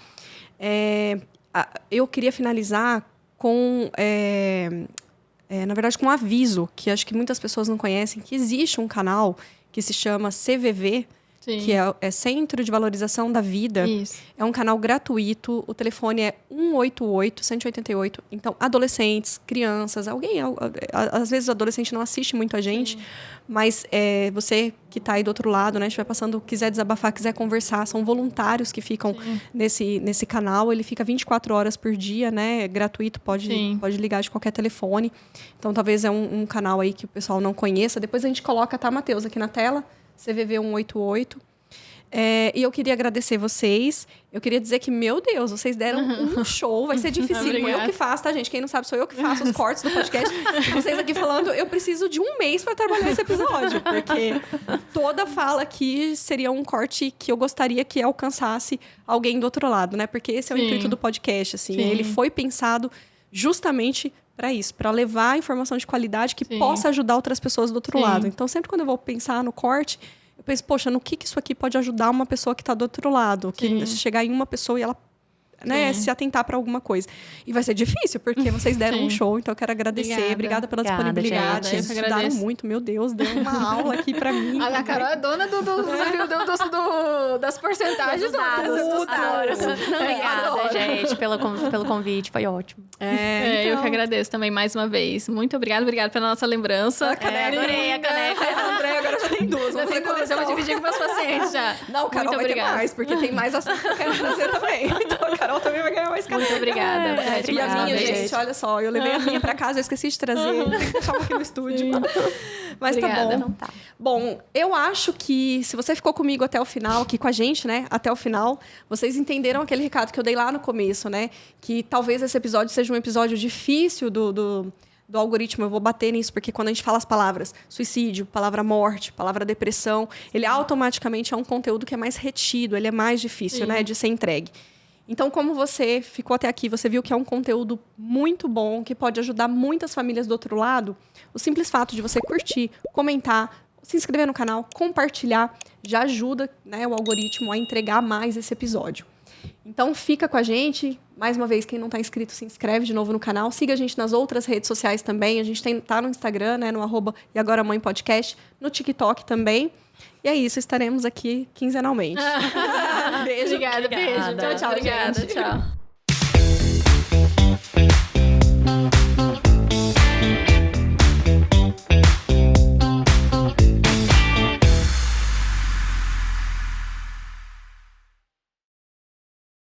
Eu queria finalizar com, na verdade, com um aviso, que acho que muitas pessoas não conhecem, que existe um canal que se chama CVV, Sim. que é Centro de Valorização da Vida. Isso. É um canal gratuito, o telefone é 188. Então, adolescentes, crianças, às vezes o adolescente não assiste muito a gente, mas você que está aí do outro lado, né, estiver passando, quiser desabafar, quiser conversar, são voluntários que ficam nesse canal, ele fica 24 horas por dia, né, é gratuito, pode ligar de qualquer telefone. Então, talvez é um canal aí que o pessoal não conheça. Depois a gente coloca, tá, Matheus, aqui na tela, CVV 188. E eu queria agradecer vocês. Eu queria dizer que, meu Deus, vocês deram um show. Vai ser dificílimo. Eu que faço, tá, gente? Quem não sabe, sou eu que faço os cortes do podcast. E vocês aqui falando, eu preciso de um mês para trabalhar esse episódio. Porque toda fala aqui seria um corte que eu gostaria que alcançasse alguém do outro lado, né? Porque esse é o intuito do podcast, assim. Sim. Ele foi pensado justamente para isso, para levar informação de qualidade que possa ajudar outras pessoas do outro lado. Então, sempre quando eu vou pensar no corte, eu penso, poxa, no que isso aqui pode ajudar uma pessoa que está do outro lado? Que chegar em uma pessoa e ela, né, se atentar para alguma coisa. E vai ser difícil, porque vocês deram um show, então eu quero agradecer. Obrigada pela disponibilidade. Gente. Vocês estudaram muito, meu Deus, deu uma aula aqui para mim. A Carol é dona das porcentagens. Dos dados. Obrigada, gente, pelo convite. Foi ótimo. Eu que agradeço também mais uma vez. Muito obrigada pela nossa lembrança. Adorei a caneca. A André agora já tem duas. Já tem duas, eu vou dividir com meus pacientes já. Não, Carol vai ter mais, porque tem mais assunto que eu quero trazer também. Então, a Carol também vai ganhar mais caneca. Muito obrigada. E a minha, gente, olha só, eu levei a minha pra casa, eu esqueci de trazer. Tem que deixar uma aqui no estúdio. Mas Obrigada. tá bom. Bom, eu acho que se você ficou comigo até o final, aqui com a gente, né, até o final, vocês entenderam aquele recado que eu dei lá no começo, né? Que talvez esse episódio seja um episódio difícil do algoritmo. Eu vou bater nisso, porque quando a gente fala as palavras suicídio, palavra morte, palavra depressão, ele automaticamente é um conteúdo que é mais retido, ele é mais difícil, né, de ser entregue. Então, como você ficou até aqui, você viu que é um conteúdo muito bom, que pode ajudar muitas famílias do outro lado, o simples fato de você curtir, comentar, se inscrever no canal, compartilhar, já ajuda, né, o algoritmo a entregar mais esse episódio. Então, fica com a gente. Mais uma vez, quem não está inscrito, se inscreve de novo no canal. Siga a gente nas outras redes sociais também. A gente tá no Instagram, né, no @eagoramãepodcast, no TikTok também. E é isso, estaremos aqui quinzenalmente. Beijo. Obrigada, beijo. Tchau, Obrigada, gente. tchau.